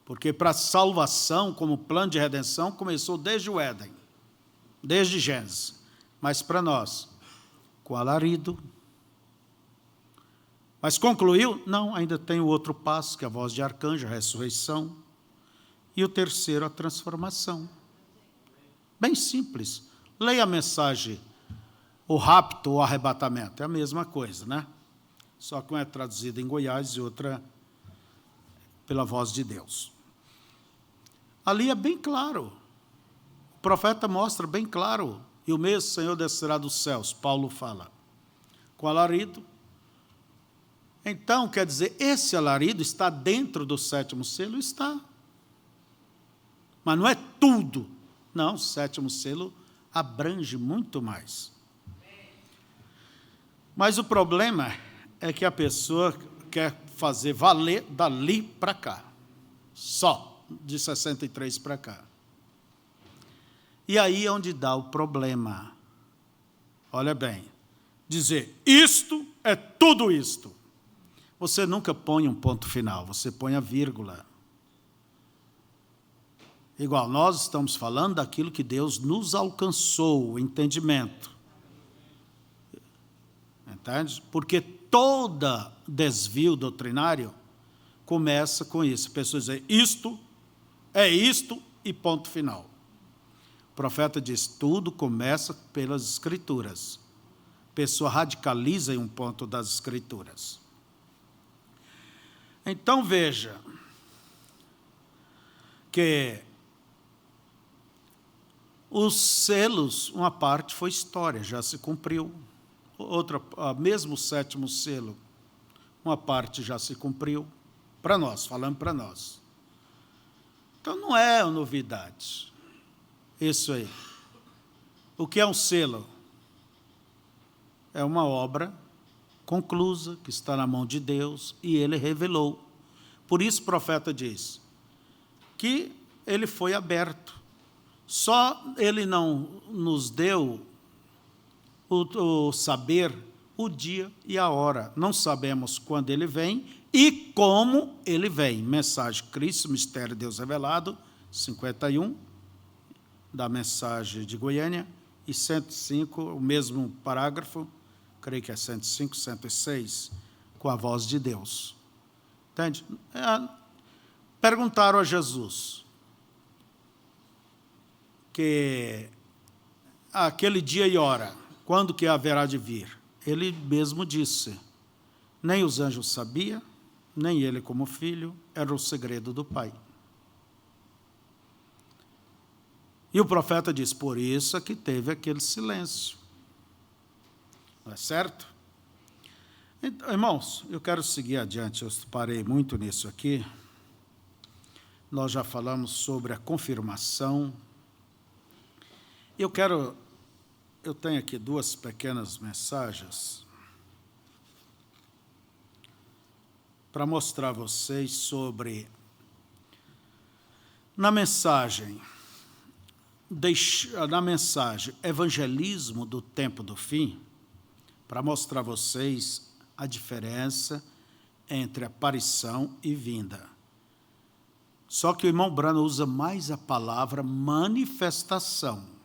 Porque para a salvação, como plano de redenção, começou desde o Éden, desde Gênesis. Mas para nós, com alarido. Mas concluiu? Não, ainda tem o outro passo, que é a voz de arcanjo, a ressurreição. E o terceiro, a transformação. Bem simples. Leia a mensagem, o rapto ou arrebatamento. É a mesma coisa, né? Só que uma é traduzida em Goiás e outra pela voz de Deus. Ali é bem claro. O profeta mostra bem claro. E o mesmo Senhor descerá dos céus, Paulo fala. Com alarido. Então, quer dizer, esse alarido está dentro do 7º selo? Está. Mas não é tudo. Não, o 7º selo abrange muito mais. Mas o problema é que a pessoa quer fazer valer dali para cá. Só, de 63 para cá. E aí é onde dá o problema. Olha bem, dizer isto é tudo isto. Você nunca põe um ponto final, você põe a vírgula. Igual, nós estamos falando daquilo que Deus nos alcançou, o entendimento. Entende? Porque todo desvio doutrinário começa com isso. A pessoa diz, isto e ponto final. O profeta diz, tudo começa pelas Escrituras. A pessoa radicaliza em um ponto das Escrituras. Então, veja que os selos, uma parte foi história, já se cumpriu. Outra, mesmo o 7º selo, uma parte já se cumpriu. Para nós, falando para nós. Então, não é novidade. Isso aí. O que é um selo? É uma obra conclusa, que está na mão de Deus, e ele revelou. Por isso o profeta diz que ele foi aberto. Só ele não nos deu o saber o dia e a hora. Não sabemos quando ele vem e como ele vem. Mensagem Cristo, Mistério de Deus Revelado, 51, da mensagem de Goiânia, e 105, o mesmo parágrafo, creio que é 105, 106, com a voz de Deus. Entende? Perguntaram a Jesus que aquele dia e hora, quando que haverá de vir? Ele mesmo disse, nem os anjos sabiam, nem ele como filho, era o segredo do Pai. E o profeta diz, por isso é que teve aquele silêncio. Não é certo? Então, irmãos, eu quero seguir adiante, eu parei muito nisso aqui. Nós já falamos sobre a confirmação. Eu tenho aqui duas pequenas mensagens para mostrar a vocês sobre, na mensagem Evangelismo do Tempo do Fim, para mostrar a vocês a diferença entre aparição e vinda. Só que o irmão Branham usa mais a palavra manifestação.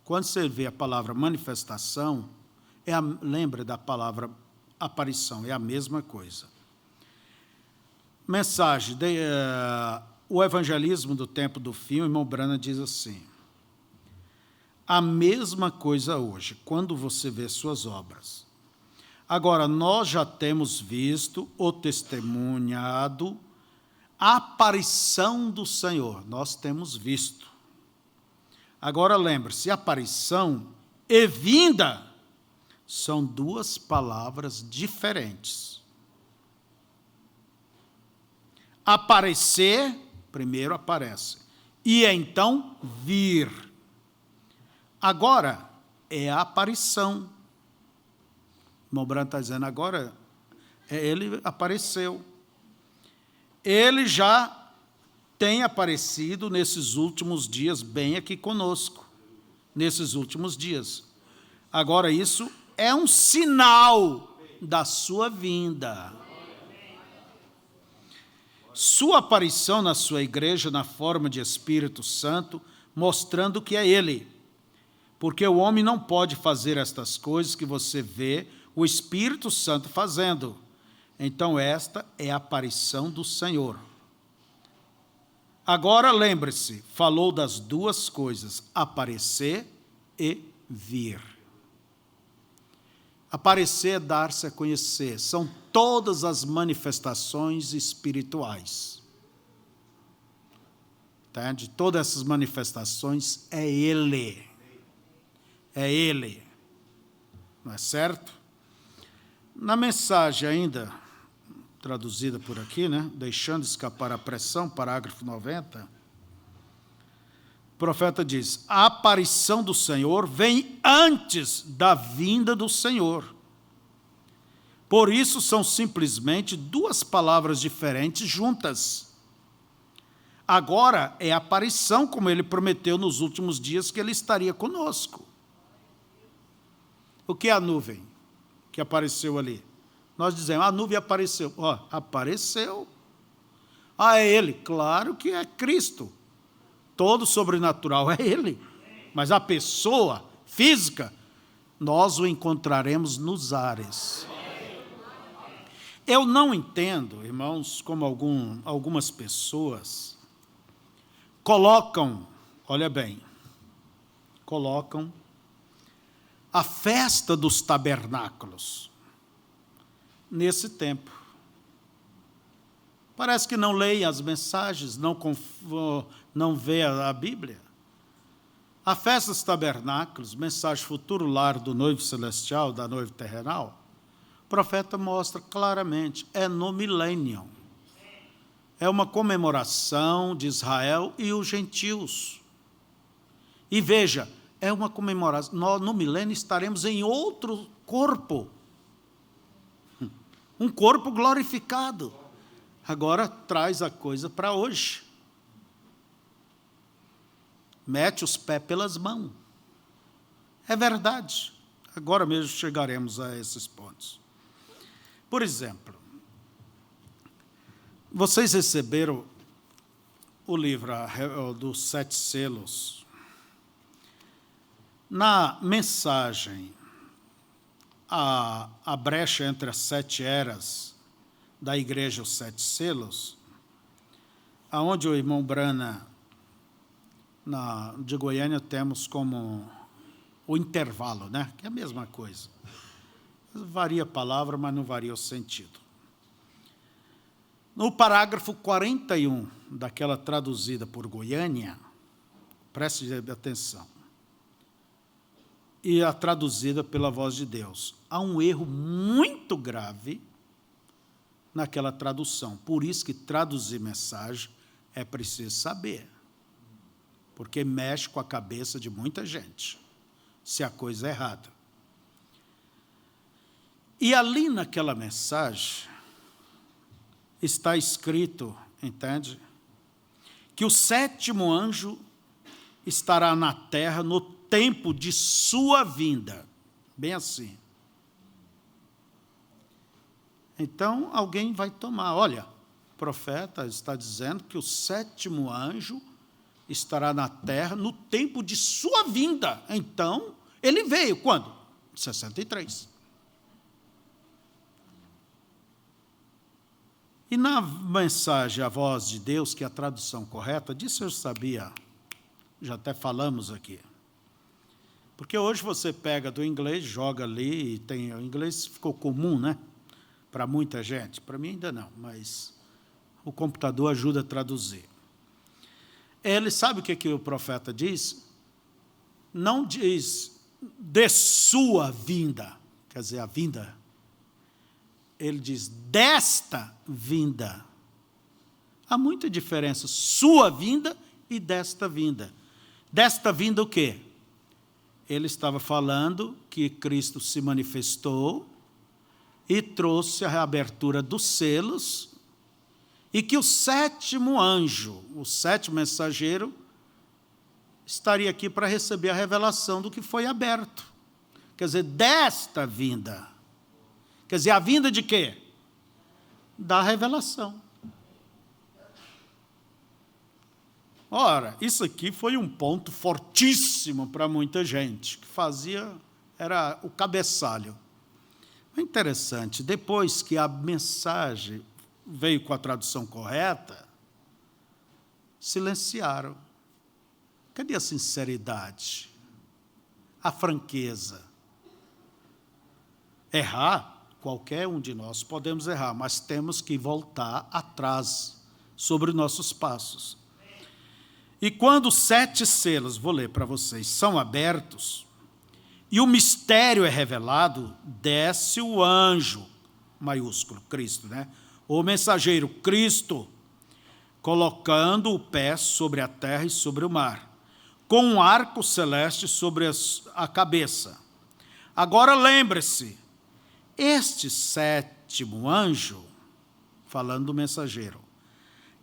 Quando você vê a palavra manifestação, lembra da palavra aparição, é a mesma coisa. Mensagem, o Evangelismo do Tempo do Fim, o irmão Branham diz assim, a mesma coisa hoje, quando você vê suas obras. Agora, nós já temos visto ou testemunhado a aparição do Senhor, nós temos visto. Agora, lembre-se, aparição e vinda são duas palavras diferentes. Aparecer, primeiro aparece, e então vir. Agora é a aparição. O irmão Branham está dizendo, agora ele apareceu. Ele já tem aparecido nesses últimos dias, bem aqui conosco, nesses últimos dias. Agora, isso é um sinal da sua vinda. Sua aparição na sua igreja, na forma de Espírito Santo, mostrando que é Ele. Porque o homem não pode fazer estas coisas que você vê o Espírito Santo fazendo. Então, esta é a aparição do Senhor. Agora, lembre-se, falou das duas coisas, aparecer e vir. Aparecer é dar-se a conhecer, são todas as manifestações espirituais. Entende? Todas essas manifestações é Ele. É Ele. Não é certo? Na mensagem ainda, traduzida por aqui, né? Deixando escapar a pressão, parágrafo 90, o profeta diz, a aparição do Senhor vem antes da vinda do Senhor. Por isso são simplesmente duas palavras diferentes juntas. Agora é a aparição, como ele prometeu nos últimos dias, que ele estaria conosco. O que é a nuvem que apareceu ali? Nós dizemos, a nuvem apareceu. Apareceu. É Ele. Claro que é Cristo. Todo sobrenatural é Ele. Mas a pessoa física, nós o encontraremos nos ares. Eu não entendo, irmãos, como algumas pessoas colocam, olha bem, colocam a festa dos tabernáculos nesse tempo. Parece que não leem as mensagens, não vê a Bíblia. A festa dos tabernáculos, mensagem futuro lar do noivo celestial, da noiva terrenal, o profeta mostra claramente, é no milênio. É uma comemoração de Israel e os gentios. E veja, é uma comemoração, nós no milênio estaremos em outro corpo. um corpo glorificado. Agora traz a coisa para hoje. Mete os pés pelas mãos. É verdade. Agora mesmo chegaremos a esses pontos. Por exemplo, vocês receberam o livro dos 7 selos. Na mensagem, a brecha entre as 7 eras da igreja, os 7 selos, aonde o irmão Brana, de Goiânia, temos como o intervalo, né? Que é a mesma coisa. Varia a palavra, mas não varia o sentido. No parágrafo 41, daquela traduzida por Goiânia, preste atenção, e a traduzida pela Voz de Deus, há um erro muito grave naquela tradução. Por isso que traduzir mensagem é preciso saber, porque mexe com a cabeça de muita gente, se a coisa é errada. E ali naquela mensagem está escrito, entende? Que o 7º anjo estará na terra no tempo de sua vinda. Bem assim. Então, alguém vai tomar. Olha, o profeta está dizendo que o 7º anjo estará na terra no tempo de sua vinda. Então, ele veio quando? 63. E na mensagem A Voz de Deus, que é a tradução correta, disso eu sabia, já até falamos aqui. Porque hoje você pega do inglês, joga ali, e tem, o inglês ficou comum, né? Para muita gente. Para mim ainda não, mas o computador ajuda a traduzir. Ele sabe o que o profeta diz? Não diz de sua vinda, quer dizer, a vinda. Ele diz desta vinda. Há muita diferença, sua vinda e desta vinda. Desta vinda o quê? Ele estava falando que Cristo se manifestou e trouxe a reabertura dos selos e que o 7º anjo, o 7º mensageiro, estaria aqui para receber a revelação do que foi aberto. Quer dizer, desta vinda. Quer dizer, a vinda de quê? Da revelação. Ora, isso aqui foi um ponto fortíssimo para muita gente, que era o cabeçalho. É interessante, depois que a mensagem veio com a tradução correta, silenciaram. Cadê a sinceridade? A franqueza? Errar? Qualquer um de nós podemos errar, mas temos que voltar atrás sobre nossos passos. E quando os 7 selos, vou ler para vocês, são abertos, e o mistério é revelado, desce o anjo, maiúsculo, Cristo, né? O mensageiro Cristo, colocando o pé sobre a terra e sobre o mar, com um arco celeste sobre a cabeça. Agora lembre-se, este 7º anjo, falando do mensageiro,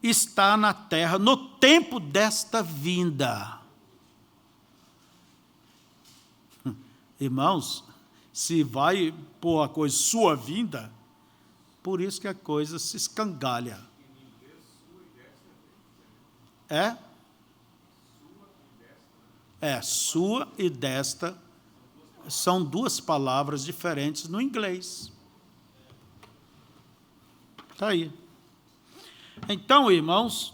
está na terra no tempo desta vinda. Irmãos, se vai pôr a coisa sua vinda, por isso que a coisa se escangalha. É? É, sua e desta são 2 palavras diferentes no inglês. Está aí. Então, irmãos,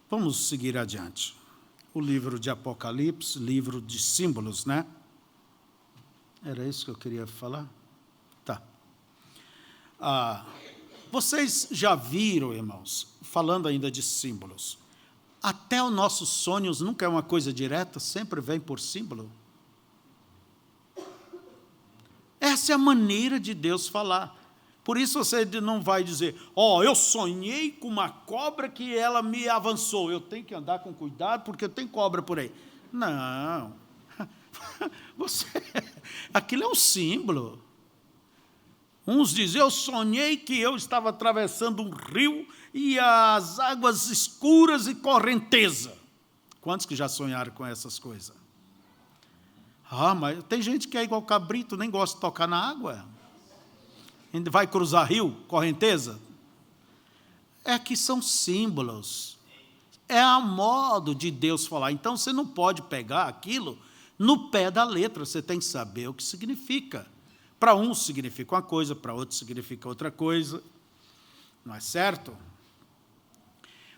vamos seguir adiante. O livro de Apocalipse, livro de símbolos, né? Era isso que eu queria falar? Tá. Vocês já viram, irmãos, falando ainda de símbolos, até os nossos sonhos nunca é uma coisa direta, sempre vem por símbolo. Essa é a maneira de Deus falar. Por isso você não vai dizer, eu sonhei com uma cobra que ela me avançou, eu tenho que andar com cuidado porque tem cobra por aí. Não. Aquilo é um símbolo. Uns dizem, eu sonhei que eu estava atravessando um rio e as águas escuras e correnteza. Quantos que já sonharam com essas coisas? Mas tem gente que é igual cabrito, nem gosta de tocar na água. Ainda vai cruzar rio, correnteza. É que são símbolos. É a modo de Deus falar. Então, você não pode pegar aquilo no pé da letra. Você tem que saber o que significa. Para um significa uma coisa, para outro significa outra coisa. Não é certo?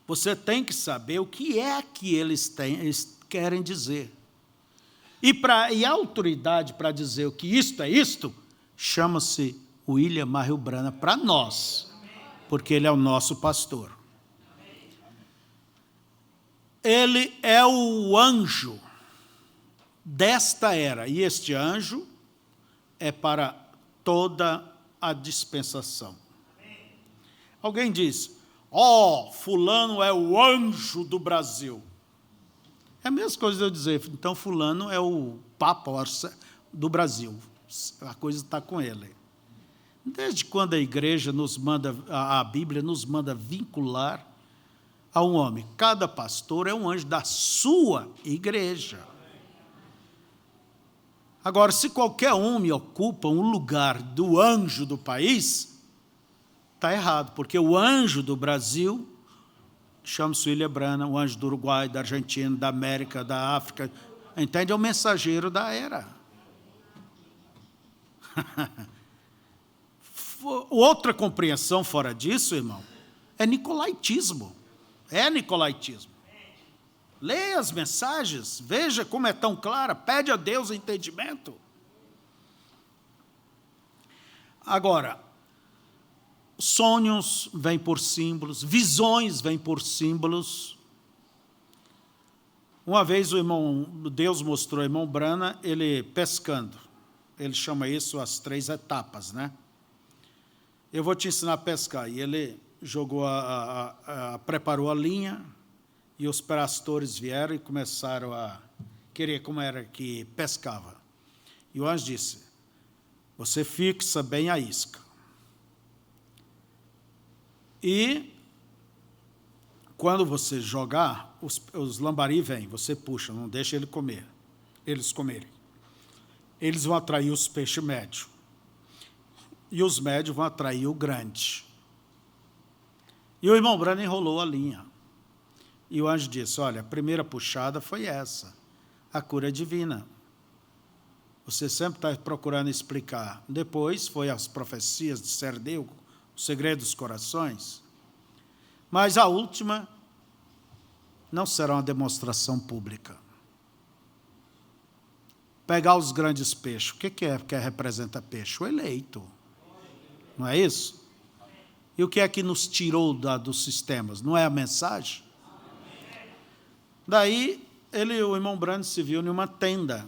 Você tem que saber o que é que eles querem dizer. E a autoridade para dizer o que isto é isto, chama-se William Marrero Branham para nós, porque ele é o nosso pastor. Ele é o anjo desta era, e este anjo é para toda a dispensação. Alguém diz, fulano é o anjo do Brasil. É a mesma coisa de eu dizer, então fulano é o Papa do Brasil. A coisa está com ele. Desde quando a igreja nos manda, a Bíblia nos manda vincular a um homem. Cada pastor é um anjo da sua igreja. Agora, se qualquer homem ocupa um lugar do anjo do país, está errado, porque o anjo do Brasil chama-se William Branham, o anjo do Uruguai, da Argentina, da América, da África, entende? É o mensageiro da era. Outra compreensão fora disso, irmão, é nicolaítismo. É nicolaítismo. Leia as mensagens, veja como é tão clara, pede a Deus entendimento. Agora, sonhos vêm por símbolos, visões vêm por símbolos. Uma vez Deus mostrou ao irmão Branham, ele pescando. Ele chama isso as 3 etapas, né? Eu vou te ensinar a pescar. E ele jogou preparou a linha, e os pastores vieram e começaram a querer como era que pescava. E o anjo disse, você fixa bem a isca. E quando você jogar, os lambari vêm, você puxa, não deixa eles comerem. Eles vão atrair os peixes médios. E os médios vão atrair o grande. E o irmão Branham enrolou a linha. E o anjo disse, olha, a primeira puxada foi essa, a cura divina. Você sempre está procurando explicar. Depois foi as profecias de Serdeu, o segredo dos corações. Mas a última não será uma demonstração pública. Pegar os grandes peixes. O que representa peixe? O eleito. Não é isso? E o que é que nos tirou dos sistemas? Não é a mensagem? Daí, o irmão Branham se viu em uma tenda.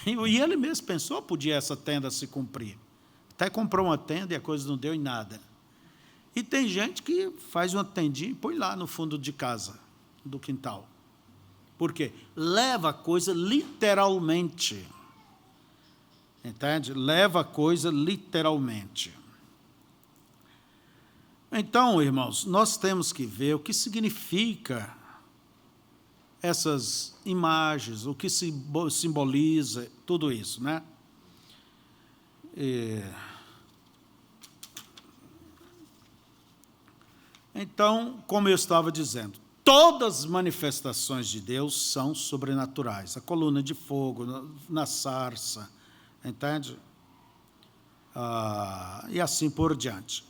E ele mesmo pensou, podia essa tenda se cumprir. Até comprou uma tenda e a coisa não deu em nada. E tem gente que faz uma tendinha e põe lá no fundo de casa, do quintal. Por quê? Leva a coisa literalmente. Entende? Leva a coisa literalmente. Então, irmãos, nós temos que ver o que significa essas imagens, o que simboliza tudo isso, né? Então, como eu estava dizendo, todas as manifestações de Deus são sobrenaturais. A coluna de fogo, na sarça, entende? E assim por diante.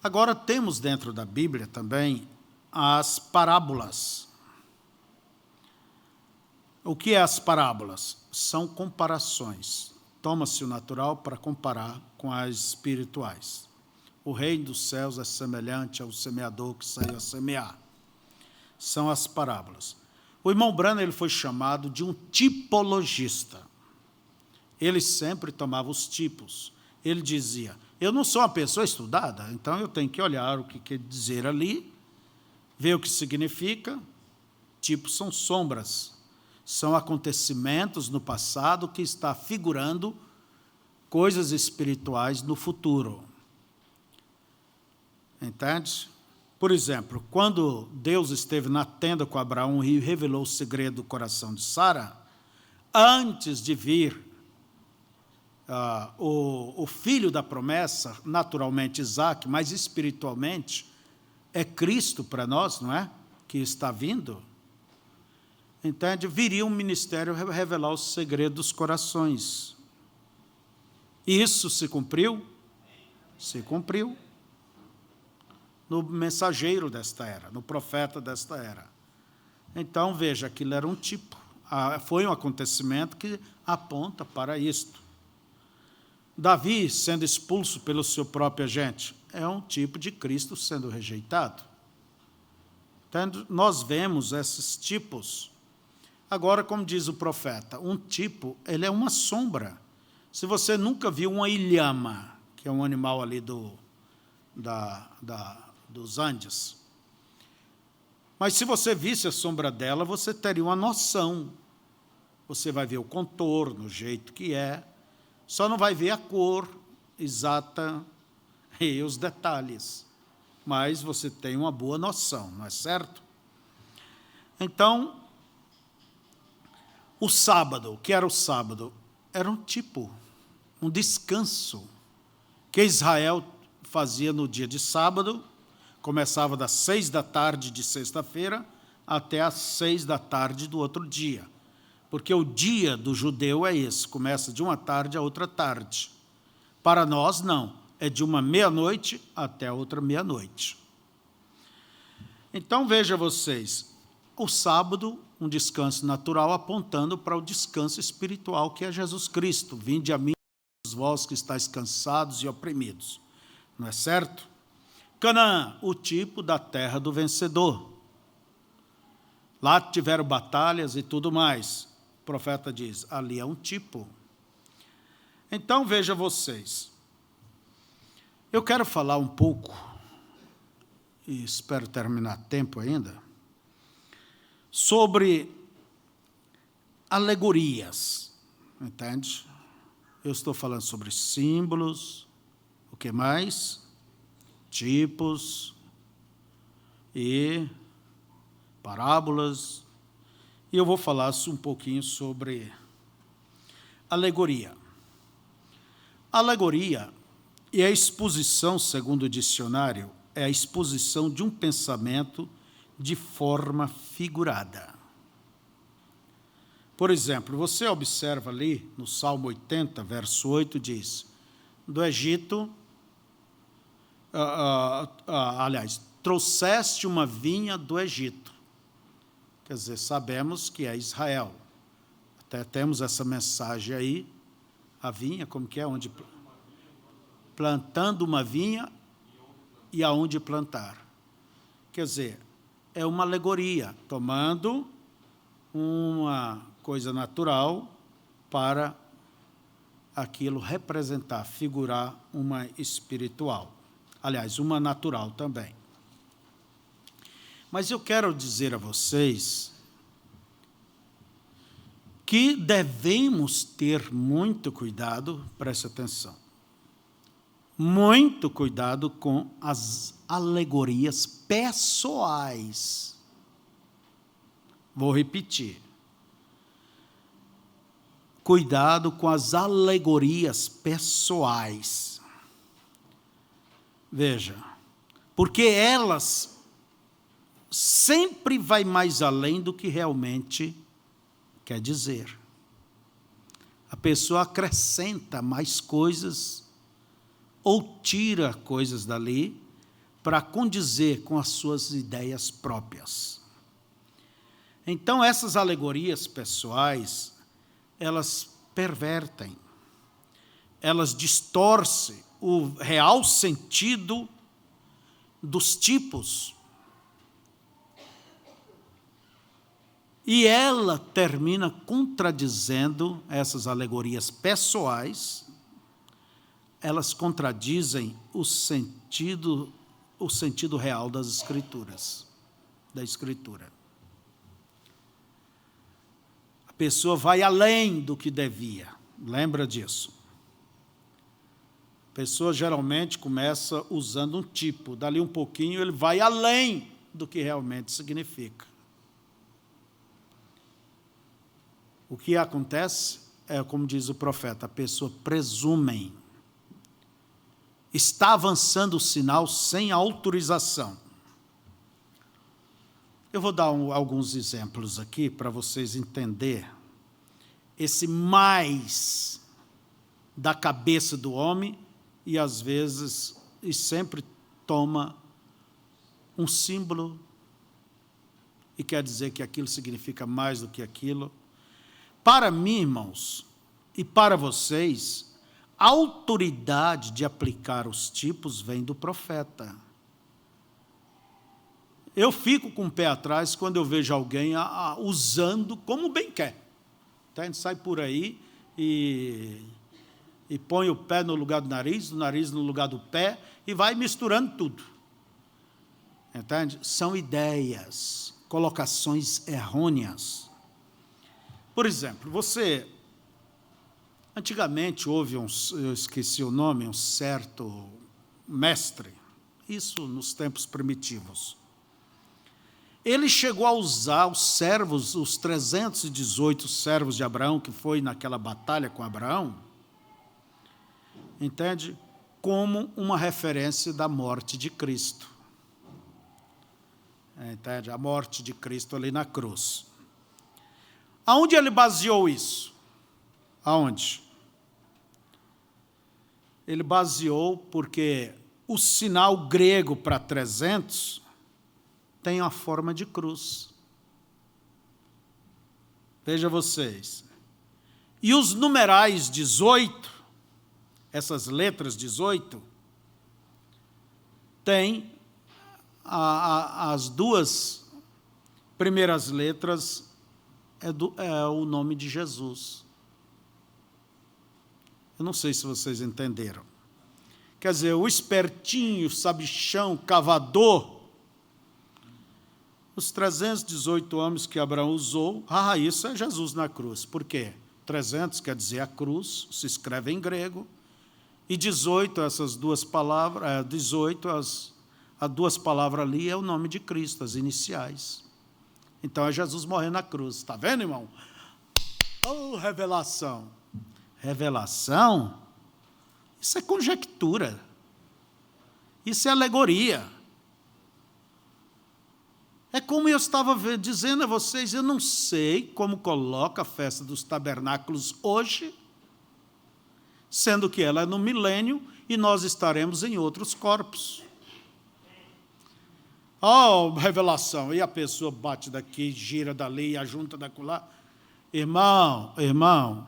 Agora, temos dentro da Bíblia também as parábolas. O que é as parábolas? São comparações. Toma-se o natural para comparar com as espirituais. O reino dos céus é semelhante ao semeador que saiu a semear. São as parábolas. O irmão Branham ele foi chamado de um tipologista. Ele sempre tomava os tipos. Ele dizia, eu não sou uma pessoa estudada, então eu tenho que olhar o que quer dizer ali, ver o que significa. Tipos são sombras. São acontecimentos no passado que está figurando coisas espirituais no futuro. Entende? Por exemplo, quando Deus esteve na tenda com Abraão e revelou o segredo do coração de Sara, antes de vir o filho da promessa, naturalmente Isaque, mas espiritualmente é Cristo para nós, não é? Que está vindo. Entende? Viria um ministério revelar o segredo dos corações. Isso se cumpriu? Se cumpriu. No mensageiro desta era, no profeta desta era. Então, veja, aquilo era um tipo, foi um acontecimento que aponta para isto. Davi sendo expulso pelo seu próprio agente, é um tipo de Cristo sendo rejeitado. Então, nós vemos esses tipos. Agora, como diz o profeta, um tipo, ele é uma sombra. Se você nunca viu uma ilhama, que é um animal ali dos Andes, mas se você visse a sombra dela, você teria uma noção. Você vai ver o contorno, o jeito que é, só não vai ver a cor exata e os detalhes, mas você tem uma boa noção, não é certo? Então, o sábado, o que era o sábado? Era um tipo, um descanso que Israel fazia no dia de sábado, começava das 6 da tarde de sexta-feira até às 6 da tarde do outro dia. Porque o dia do judeu é esse, começa de uma tarde a outra tarde. Para nós, não, é de uma meia-noite até a outra meia-noite. Então, veja vocês, o sábado, um descanso natural, apontando para o descanso espiritual, que é Jesus Cristo. Vinde a mim, vós que estáis cansados e oprimidos. Não é certo? Canaã, o tipo da terra do vencedor. Lá tiveram batalhas e tudo mais. O profeta diz, ali é um tipo. Então, veja vocês. Eu quero falar um pouco, e espero terminar tempo ainda, sobre alegorias, entende? Eu estou falando sobre símbolos, o que mais? Tipos e parábolas. E eu vou falar um pouquinho sobre alegoria. Alegoria e a exposição, segundo o dicionário, é a exposição de um pensamento de forma figurada. Por exemplo, você observa ali no Salmo 80, verso 8, diz, do Egito, aliás, trouxeste uma vinha do Egito. Quer dizer, sabemos que é Israel. Até temos essa mensagem aí, a vinha, como que é? Onde plantando uma vinha e aonde plantar. Quer dizer, é uma alegoria, tomando uma coisa natural para aquilo representar, figurar uma espiritual. Aliás, uma natural também. Mas eu quero dizer a vocês que devemos ter muito cuidado, preste atenção, muito cuidado com as alegorias pessoais. Vou repetir. Cuidado com as alegorias pessoais. Veja, porque elas sempre vai mais além do que realmente quer dizer. A pessoa acrescenta mais coisas ou tira coisas dali para condizer com as suas ideias próprias. Então, essas alegorias pessoais, elas pervertem, elas distorcem o real sentido dos tipos. E ela termina contradizendo essas alegorias pessoais, elas contradizem o sentido real das Escrituras, da Escritura. pessoa vai além do que devia. Lembra disso? A pessoa geralmente começa usando um tipo, dali um pouquinho ele vai além do que realmente significa. O que acontece é, como diz o profeta, a pessoa presume. Está avançando o sinal sem autorização. Eu vou dar alguns exemplos aqui para vocês entenderem esse mais da cabeça do homem e, às vezes, e sempre toma um símbolo e quer dizer que aquilo significa mais do que aquilo. Para mim, irmãos, e para vocês, a autoridade de aplicar os tipos vem do profeta. Eu fico com o pé atrás quando eu vejo alguém usando como bem quer. Então, a gente sai por aí e põe o pé no lugar do nariz, o nariz no lugar do pé, e vai misturando tudo. Entende? São ideias, colocações errôneas. Por exemplo, antigamente houve eu esqueci o nome, um certo mestre, isso nos tempos primitivos. Ele chegou a usar os 318 servos de Abraão, que foi naquela batalha com Abraão, entende? Como uma referência da morte de Cristo. Entende? A morte de Cristo ali na cruz. Aonde ele baseou isso? Aonde? Ele baseou porque o sinal grego para 300 tem a forma de cruz. Veja vocês. E os numerais 18, essas letras 18, tem as duas primeiras letras é o nome de Jesus. Eu não sei se vocês entenderam. Quer dizer, o espertinho, sabichão, cavador, os 318 homens que Abraão usou, isso é Jesus na cruz. Por quê? 300 quer dizer a cruz, se escreve em grego, e 18, essas duas palavras, 18, as duas palavras ali é o nome de Cristo, as iniciais. Então é Jesus morrendo na cruz. Está vendo, irmão? Oh, revelação. Revelação? Isso é conjectura. Isso é alegoria. É como eu estava dizendo a vocês, eu não sei como coloca a festa dos tabernáculos hoje, sendo que ela é no milênio e nós estaremos em outros corpos. Oh, revelação, e a pessoa bate daqui, gira dali, ajunta daquela. Irmão,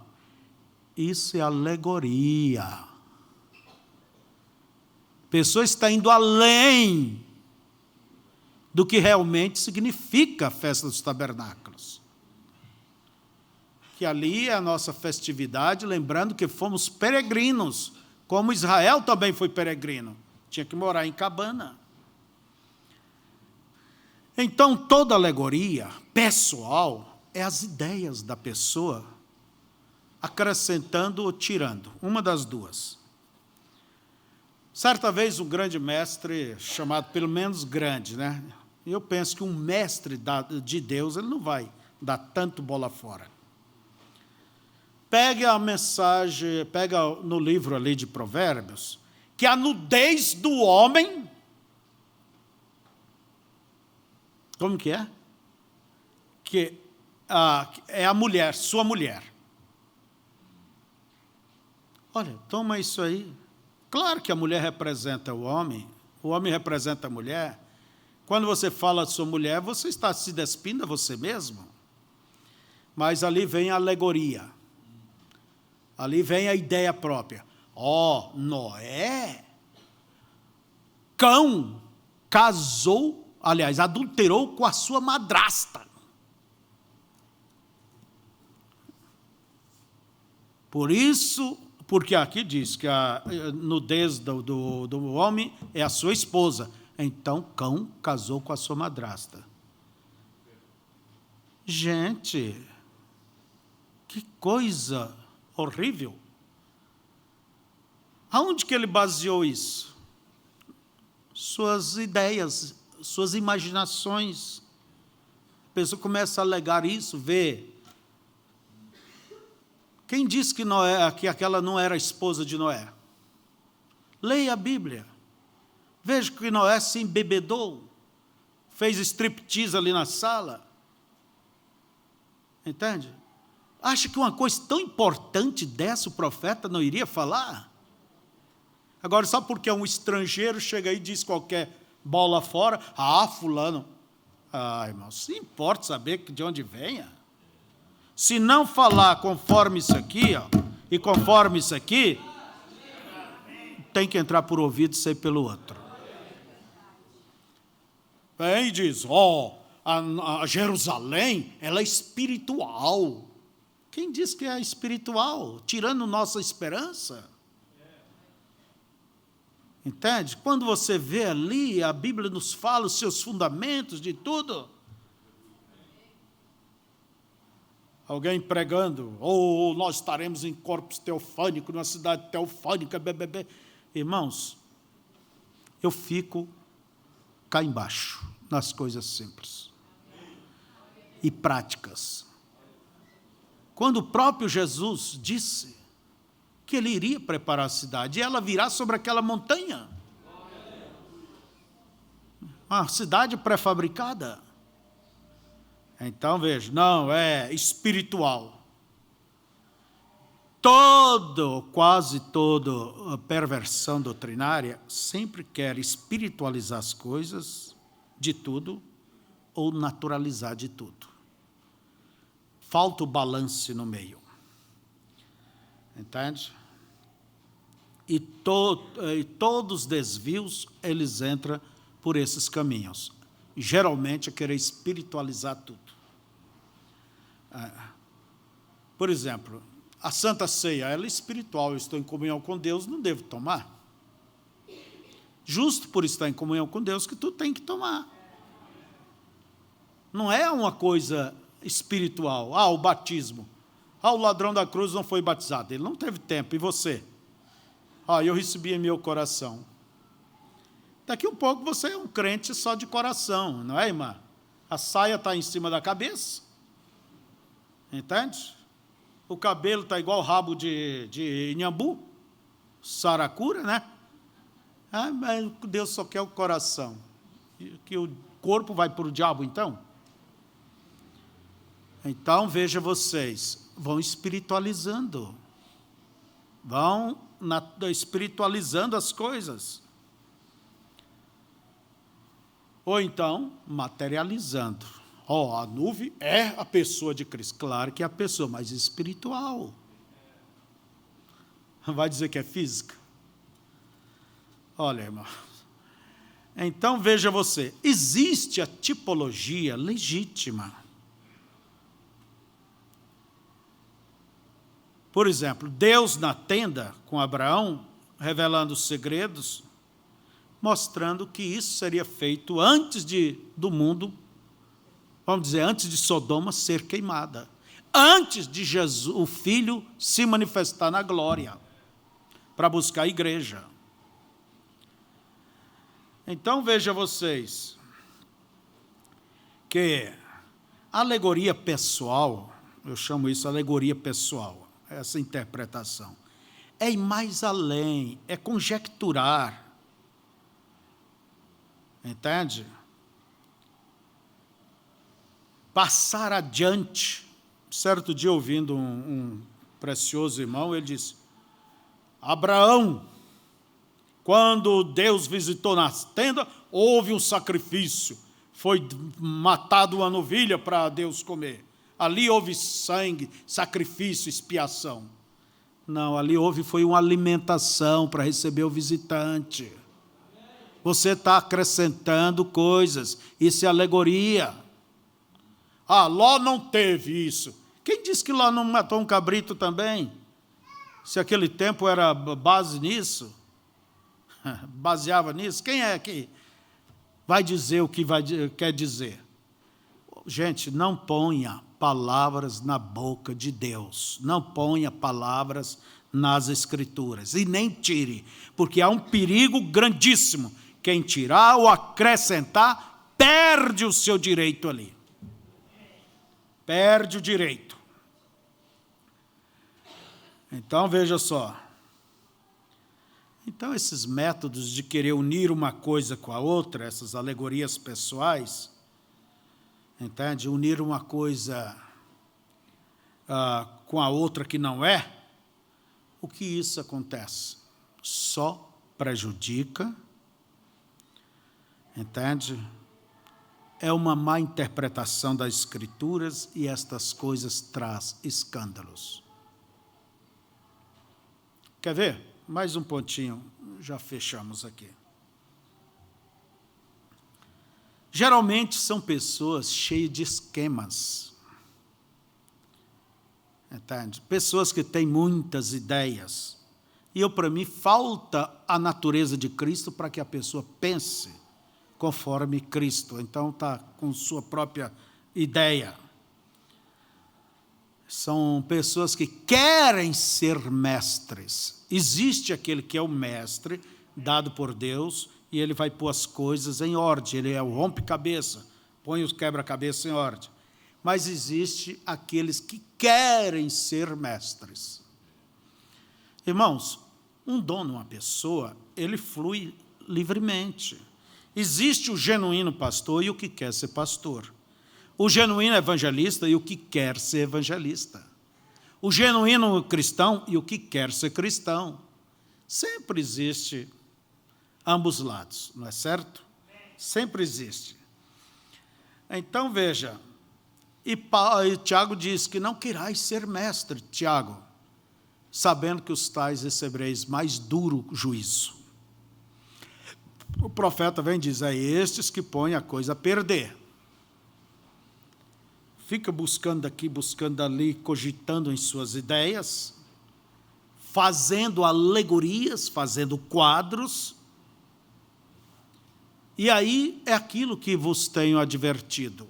isso é alegoria. A pessoa está indo além do que realmente significa a festa dos tabernáculos. Que ali é a nossa festividade, lembrando que fomos peregrinos, como Israel também foi peregrino. Tinha que morar em cabana. Então, toda alegoria pessoal é as ideias da pessoa acrescentando ou tirando, uma das duas. Certa vez, um grande mestre, chamado pelo menos grande, né? Eu penso que um mestre de Deus, ele não vai dar tanto bola fora. Pega a mensagem, pega no livro ali de Provérbios, que a nudez do homem, como que é? Que é a mulher, sua mulher. Olha, toma isso aí. Claro que a mulher representa o homem representa a mulher. Quando você fala de sua mulher, você está se despindo a você mesmo. Mas ali vem a alegoria. Ali vem a ideia própria. Noé, Cão, casou, aliás, adulterou com a sua madrasta. Por isso, porque aqui diz que a nudez do homem é a sua esposa. Então, Cão casou com a sua madrasta. Gente, Que coisa horrível. Aonde que ele baseou isso? Suas ideias, suas imaginações. A pessoa começa a alegar isso, vê. Quem disse que aquela não era a esposa de Noé? Leia a Bíblia. Veja que Noé se embebedou, fez striptease ali na sala. Entende? Acha que uma coisa tão importante dessa o profeta não iria falar? Agora, só porque é um estrangeiro, chega aí e diz qualquer bola fora, fulano. Irmão, se importa saber de onde venha. Se não falar conforme isso aqui, e conforme isso aqui, tem que entrar por ouvido e sair pelo outro. Vem e diz, a Jerusalém, ela é espiritual. Quem diz que é espiritual? Tirando nossa esperança. Entende? Quando você vê ali, a Bíblia nos fala os seus fundamentos de tudo. Alguém pregando, nós estaremos em Corpus Teofânico, numa cidade teofânica, Irmãos, eu fico cá embaixo, nas coisas simples e práticas. Quando o próprio Jesus disse que ele iria preparar a cidade, e ela virá sobre aquela montanha. Uma cidade pré-fabricada. Então, veja, não, é espiritual. Quase toda perversão doutrinária sempre quer espiritualizar as coisas de tudo ou naturalizar de tudo. Falta o balanço no meio. Entende? E todos os desvios, eles entram por esses caminhos. Geralmente é querer espiritualizar tudo. Por exemplo, a Santa Ceia, ela é espiritual, eu estou em comunhão com Deus, não devo tomar. Justo por estar em comunhão com Deus que tu tem que tomar. Não é uma coisa espiritual. O batismo. O ladrão da cruz não foi batizado, ele não teve tempo, e você? Eu recebi em meu coração. Daqui um pouco você é um crente só de coração, não é, irmã? A saia está em cima da cabeça, entende? O cabelo está igual o rabo de inhambu, saracura, né? Mas Deus só quer o coração. Que o corpo vai para o diabo, então? Então, veja vocês, vão espiritualizando. Vão espiritualizando as coisas. Ou então, materializando. A nuvem é a pessoa de Cristo. Claro que é a pessoa mais espiritual. Vai dizer que é física? Olha, irmão. Então, veja você, existe a tipologia legítima. Por exemplo, Deus na tenda com Abraão, revelando os segredos, mostrando que isso seria feito antes do mundo, vamos dizer, antes de Sodoma ser queimada, antes de Jesus, o Filho, se manifestar na glória, para buscar a igreja. Então, veja vocês, que a alegoria pessoal, eu chamo isso alegoria pessoal, essa interpretação, é ir mais além, é conjecturar, entende? Passar adiante. Certo dia, ouvindo um precioso irmão, ele disse, Abraão, quando Deus visitou na tenda, houve um sacrifício, foi matado uma novilha para Deus comer. Ali houve sangue, sacrifício, expiação. Não, ali foi uma alimentação para receber o visitante. Você está acrescentando coisas, isso é alegoria. Ló não teve isso. Quem disse que Ló não matou um cabrito também? Se aquele tempo era base nisso, baseava nisso, quem é que vai dizer o que quer dizer? Gente, não ponha palavras na boca de Deus. Não ponha palavras nas Escrituras. E nem tire, porque há um perigo grandíssimo. Quem tirar ou acrescentar, perde o seu direito ali. Perde o direito. Então, veja só. Então, esses métodos de querer unir uma coisa com a outra, essas alegorias pessoais, entende? Unir uma coisa com a outra que não é, o que isso acontece? Só prejudica, entende? É uma má interpretação das Escrituras e estas coisas traz escândalos. Quer ver? Mais um pontinho, já fechamos aqui. Geralmente são pessoas cheias de esquemas. Entende? Pessoas que têm muitas ideias. E para mim, falta a natureza de Cristo para que a pessoa pense conforme Cristo. Então, está com sua própria ideia. São pessoas que querem ser mestres. Existe aquele que é o mestre, dado por Deus, e ele vai pôr as coisas em ordem. Ele é o rompe-cabeça, põe os quebra-cabeça em ordem. Mas existe aqueles que querem ser mestres. Irmãos, um dono, uma pessoa, ele flui livremente. Existe o genuíno pastor e o que quer ser pastor. O genuíno evangelista e o que quer ser evangelista. O genuíno cristão e o que quer ser cristão. Sempre existe ambos lados, não é certo? Sempre existe. Então, veja, e Tiago diz que não querais ser mestre, Tiago, sabendo que os tais recebereis mais duro juízo. O profeta vem dizer a estes que põem a coisa a perder. Fica buscando aqui, buscando ali, cogitando em suas ideias, fazendo alegorias, fazendo quadros. E aí é aquilo que vos tenho advertido.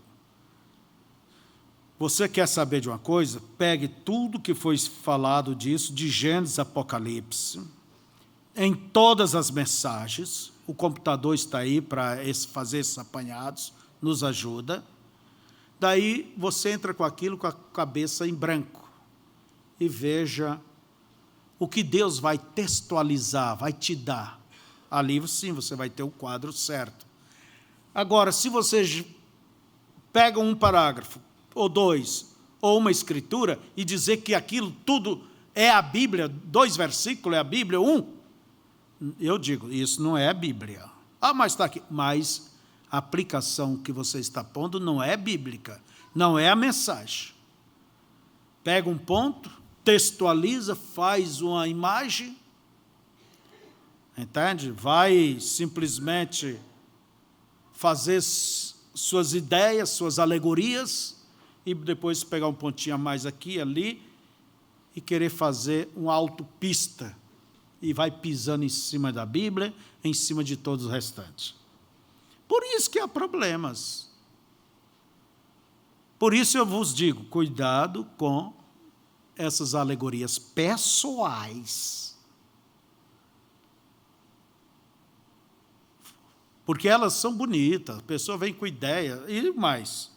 Você quer saber de uma coisa? Pegue tudo que foi falado disso, de Gênesis, Apocalipse, em todas as mensagens. O computador está aí para fazer esses apanhados, nos ajuda. Daí você entra com aquilo com a cabeça em branco e veja o que Deus vai textualizar, vai te dar. Ali sim você vai ter o quadro certo. Agora, se você pega um parágrafo, ou dois, ou uma escritura, e dizer que aquilo tudo é a Bíblia, 2 versículos é a Bíblia, 1, eu digo, isso não é a Bíblia. Ah, mas está aqui. Mas a aplicação que você está pondo não é bíblica, não é a mensagem. Pega um ponto, textualiza, faz uma imagem, entende? Vai simplesmente fazer suas ideias, suas alegorias, e depois pegar um pontinho a mais aqui e ali, e querer fazer uma autopista, e vai pisando em cima da Bíblia, em cima de todos os restantes. Por isso que há problemas. Por isso eu vos digo, cuidado com essas alegorias pessoais. Porque elas são bonitas, a pessoa vem com ideia, e mais.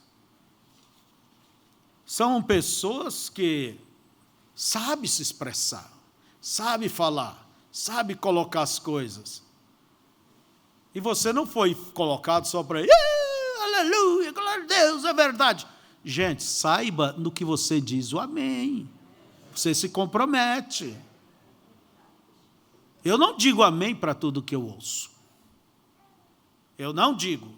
São pessoas que sabem se expressar, sabem falar, sabem colocar as coisas. E você não foi colocado só para aleluia, glória a Deus, é verdade. Gente, saiba no que você diz o amém. Você se compromete. Eu não digo amém para tudo que eu ouço. Eu não digo.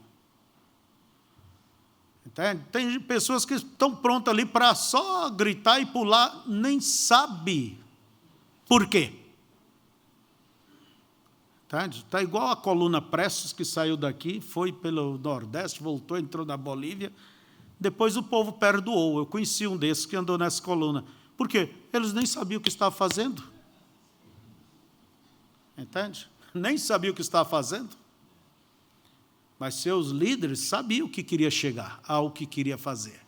Entende? Tem pessoas que estão prontas ali para só gritar e pular, nem sabe por quê. Está igual a coluna Prestes, que saiu daqui, foi pelo Nordeste, voltou, entrou na Bolívia. Depois o povo perdoou. Eu conheci um desses que andou nessa coluna. Por quê? Eles nem sabiam o que estavam fazendo. Entende? Nem sabiam o que estavam fazendo. Mas seus líderes sabiam o que queria chegar, ao que queria fazer.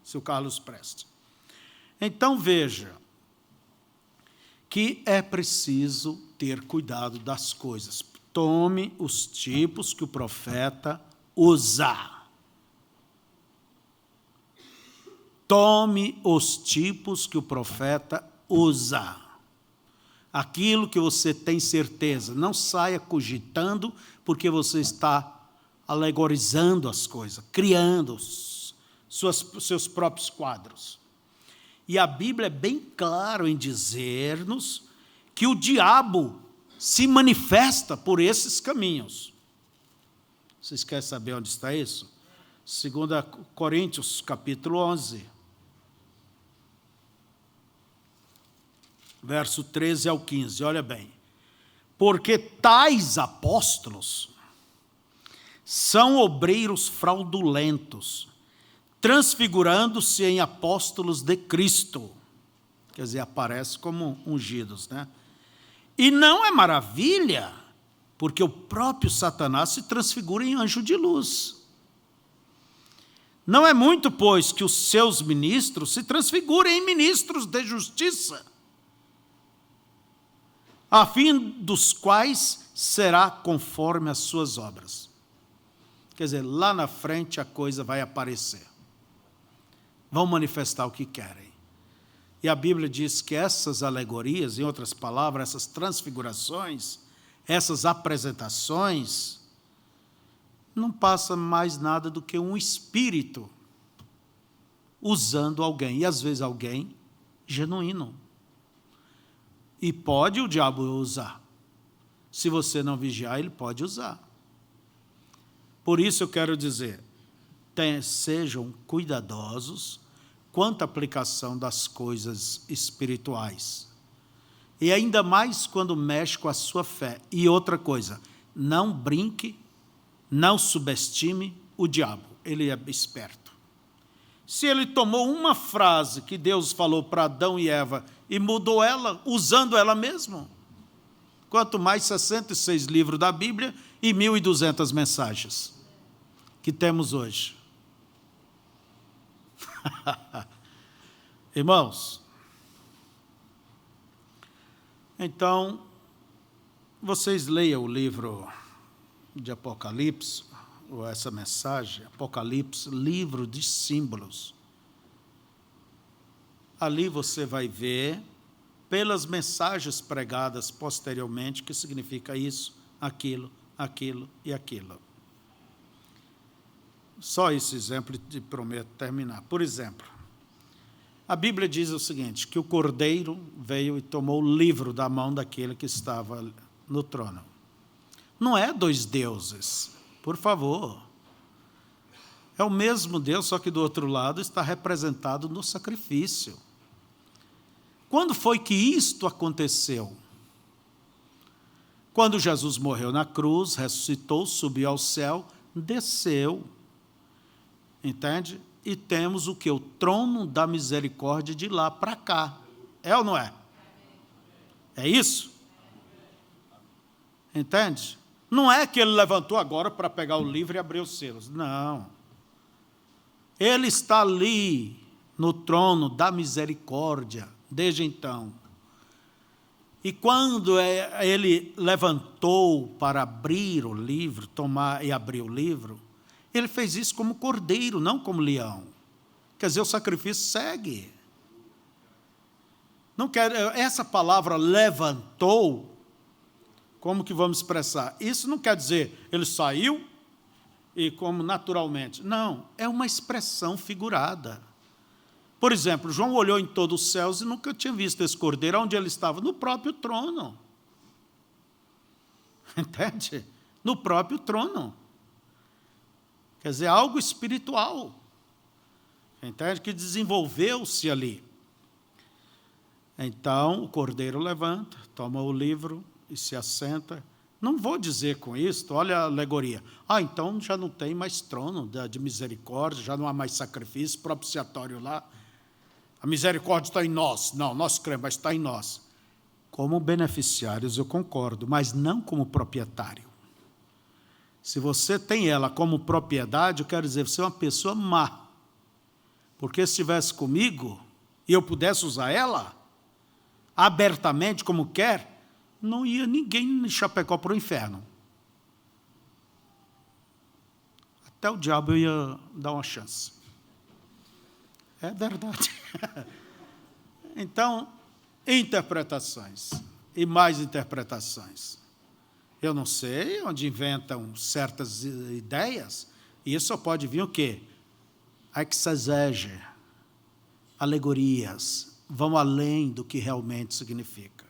seu Carlos Preste. Então, veja que é preciso ter cuidado das coisas. Tome os tipos que o profeta usa. Tome os tipos que o profeta usa. Aquilo que você tem certeza. Não saia cogitando, porque você está alegorizando as coisas, criando seus próprios quadros. E a Bíblia é bem clara em dizer-nos que o diabo se manifesta por esses caminhos. Vocês querem saber onde está isso? 2 Coríntios, capítulo 11. Verso 13 ao 15, olha bem. Porque tais apóstolos são obreiros fraudulentos, transfigurando-se em apóstolos de Cristo. Quer dizer, aparece como ungidos, né? E não é maravilha, porque o próprio Satanás se transfigura em anjo de luz. Não é muito, pois, que os seus ministros se transfigurem em ministros de justiça, a fim dos quais será conforme as suas obras. Quer dizer, lá na frente a coisa vai aparecer. Vão manifestar o que querem. E a Bíblia diz que essas alegorias, em outras palavras, essas transfigurações, essas apresentações, não passa mais nada do que um espírito usando alguém, e às vezes alguém genuíno. E pode o diabo usar. Se você não vigiar, ele pode usar. Por isso eu quero dizer, sejam cuidadosos quanto à aplicação das coisas espirituais. E ainda mais quando mexe com a sua fé. E outra coisa, não brinque, não subestime o diabo. Ele é esperto. Se ele tomou uma frase que Deus falou para Adão e Eva e mudou ela, usando ela mesma, quanto mais 66 livros da Bíblia e 1.200 mensagens que temos hoje. Irmãos, então, vocês leiam o livro de Apocalipse, ou essa mensagem, Apocalipse, livro de símbolos. Ali você vai ver, pelas mensagens pregadas posteriormente, que significa isso, aquilo, aquilo e aquilo. Só esse exemplo e prometo terminar. Por exemplo, a Bíblia diz o seguinte, que o Cordeiro veio e tomou o livro da mão daquele que estava no trono. Não é dois deuses, por favor. É o mesmo Deus, só que do outro lado está representado no sacrifício. Quando foi que isto aconteceu? Quando Jesus morreu na cruz, ressuscitou, subiu ao céu, desceu. Entende? E temos o que? O trono da misericórdia de lá para cá. É ou não é? É isso? Entende? Não é que ele levantou agora para pegar o livro e abrir os selos. Não. Ele está ali, no trono da misericórdia, desde então. E quando ele levantou para abrir o livro, tomar e abrir o livro, ele fez isso como cordeiro, não como leão. Quer dizer, o sacrifício segue. Não quer, essa palavra levantou, como que vamos expressar? Isso não quer dizer ele saiu e como naturalmente. Não, é uma expressão figurada. Por exemplo, João olhou em todos os céus e nunca tinha visto esse cordeiro. Onde ele estava? No próprio trono. Entende? No próprio trono. Quer dizer, algo espiritual. Entende? Que desenvolveu-se ali. Então, o cordeiro levanta, toma o livro e se assenta. Não vou dizer com isso, olha a alegoria. Então já não tem mais trono de misericórdia, já não há mais sacrifício propiciatório lá. A misericórdia está em nós. Não, nós cremos, mas está em nós. Como beneficiários, eu concordo, mas não como proprietário. Se você tem ela como propriedade, eu quero dizer, você é uma pessoa má. Porque se estivesse comigo e eu pudesse usar ela abertamente como quer, não ia ninguém em Chapecó para o inferno. Até o diabo ia dar uma chance. É verdade. Então, interpretações e mais interpretações. Eu não sei onde inventam certas ideias, e isso só pode vir o quê? Exegese, alegorias, vão além do que realmente significa.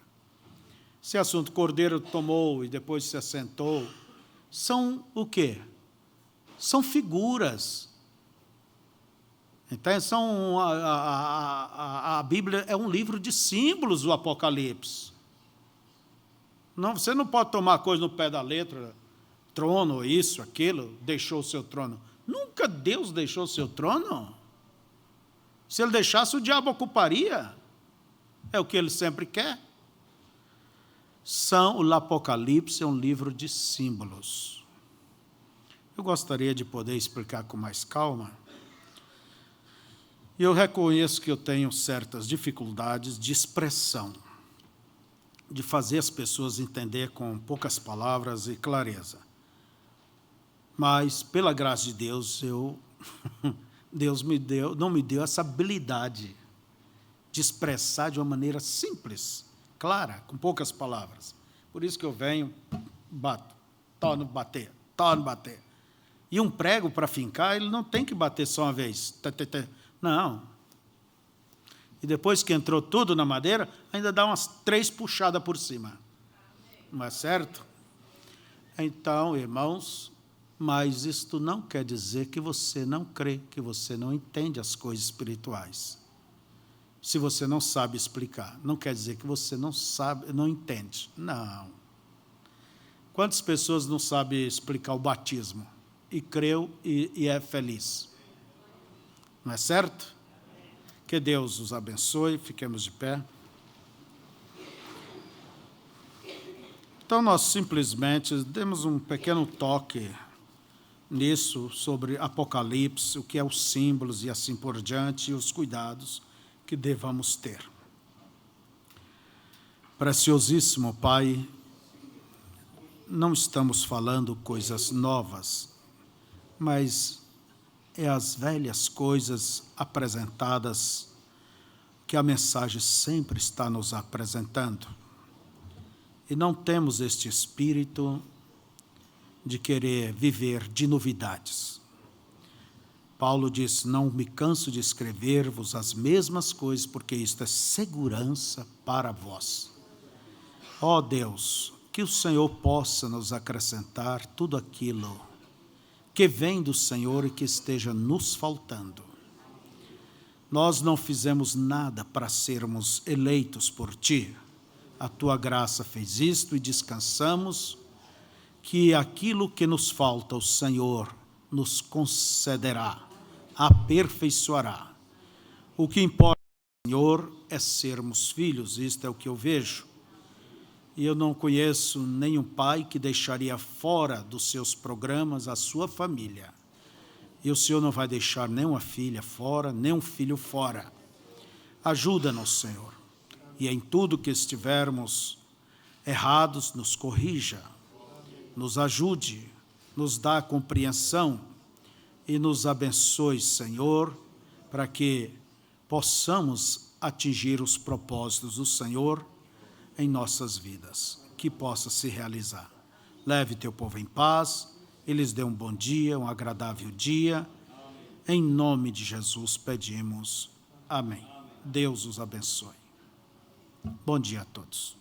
Esse assunto, Cordeiro tomou e depois se assentou, são o quê? São figuras. Então, a Bíblia é um livro de símbolos, o Apocalipse. Não, você não pode tomar coisa no pé da letra, trono, isso, aquilo, deixou o seu trono. Nunca Deus deixou o seu trono. Se ele deixasse, o diabo ocuparia. É o que ele sempre quer. O Apocalipse é um livro de símbolos. Eu gostaria de poder explicar com mais calma. E eu reconheço que eu tenho certas dificuldades de expressão, de fazer as pessoas entender com poucas palavras e clareza. Mas, pela graça de Deus, Deus não me deu essa habilidade de expressar de uma maneira simples, clara, com poucas palavras. Por isso que eu venho, bato, torno bater. E um prego para fincar, ele não tem que bater só uma vez. Não. E depois que entrou tudo na madeira, ainda dá umas 3 puxadas por cima. Não é certo? Então, irmãos, mas isto não quer dizer que você não crê, que você não entende as coisas espirituais. Se você não sabe explicar, não quer dizer que você não sabe, não entende. Não. Quantas pessoas não sabem explicar o batismo? E creu e é feliz. Não é certo? Que Deus os abençoe, fiquemos de pé. Então, nós simplesmente demos um pequeno toque nisso, sobre Apocalipse, o que é os símbolos e assim por diante, e os cuidados que devamos ter. Preciosíssimo Pai, não estamos falando coisas novas, mas é as velhas coisas apresentadas que a mensagem sempre está nos apresentando. E não temos este espírito de querer viver de novidades. Paulo diz, não me canso de escrever-vos as mesmas coisas, porque isto é segurança para vós. Ó Deus, que o Senhor possa nos acrescentar tudo aquilo que vem do Senhor e que esteja nos faltando. Nós não fizemos nada para sermos eleitos por Ti. A Tua graça fez isto e descansamos que aquilo que nos falta o Senhor nos concederá, aperfeiçoará. O que importa, Senhor, é sermos filhos, isto é o que eu vejo. E eu não conheço nenhum pai que deixaria fora dos seus programas a sua família. E o Senhor não vai deixar nem uma filha fora, nem um filho fora. Ajuda-nos, Senhor. E em tudo que estivermos errados, nos corrija, nos ajude, nos dá compreensão e nos abençoe, Senhor, para que possamos atingir os propósitos do Senhor em nossas vidas, que possa se realizar. Leve teu povo em paz, eles dê um bom dia, um agradável dia. Em nome de Jesus pedimos. Amém. Deus os abençoe. Bom dia a todos.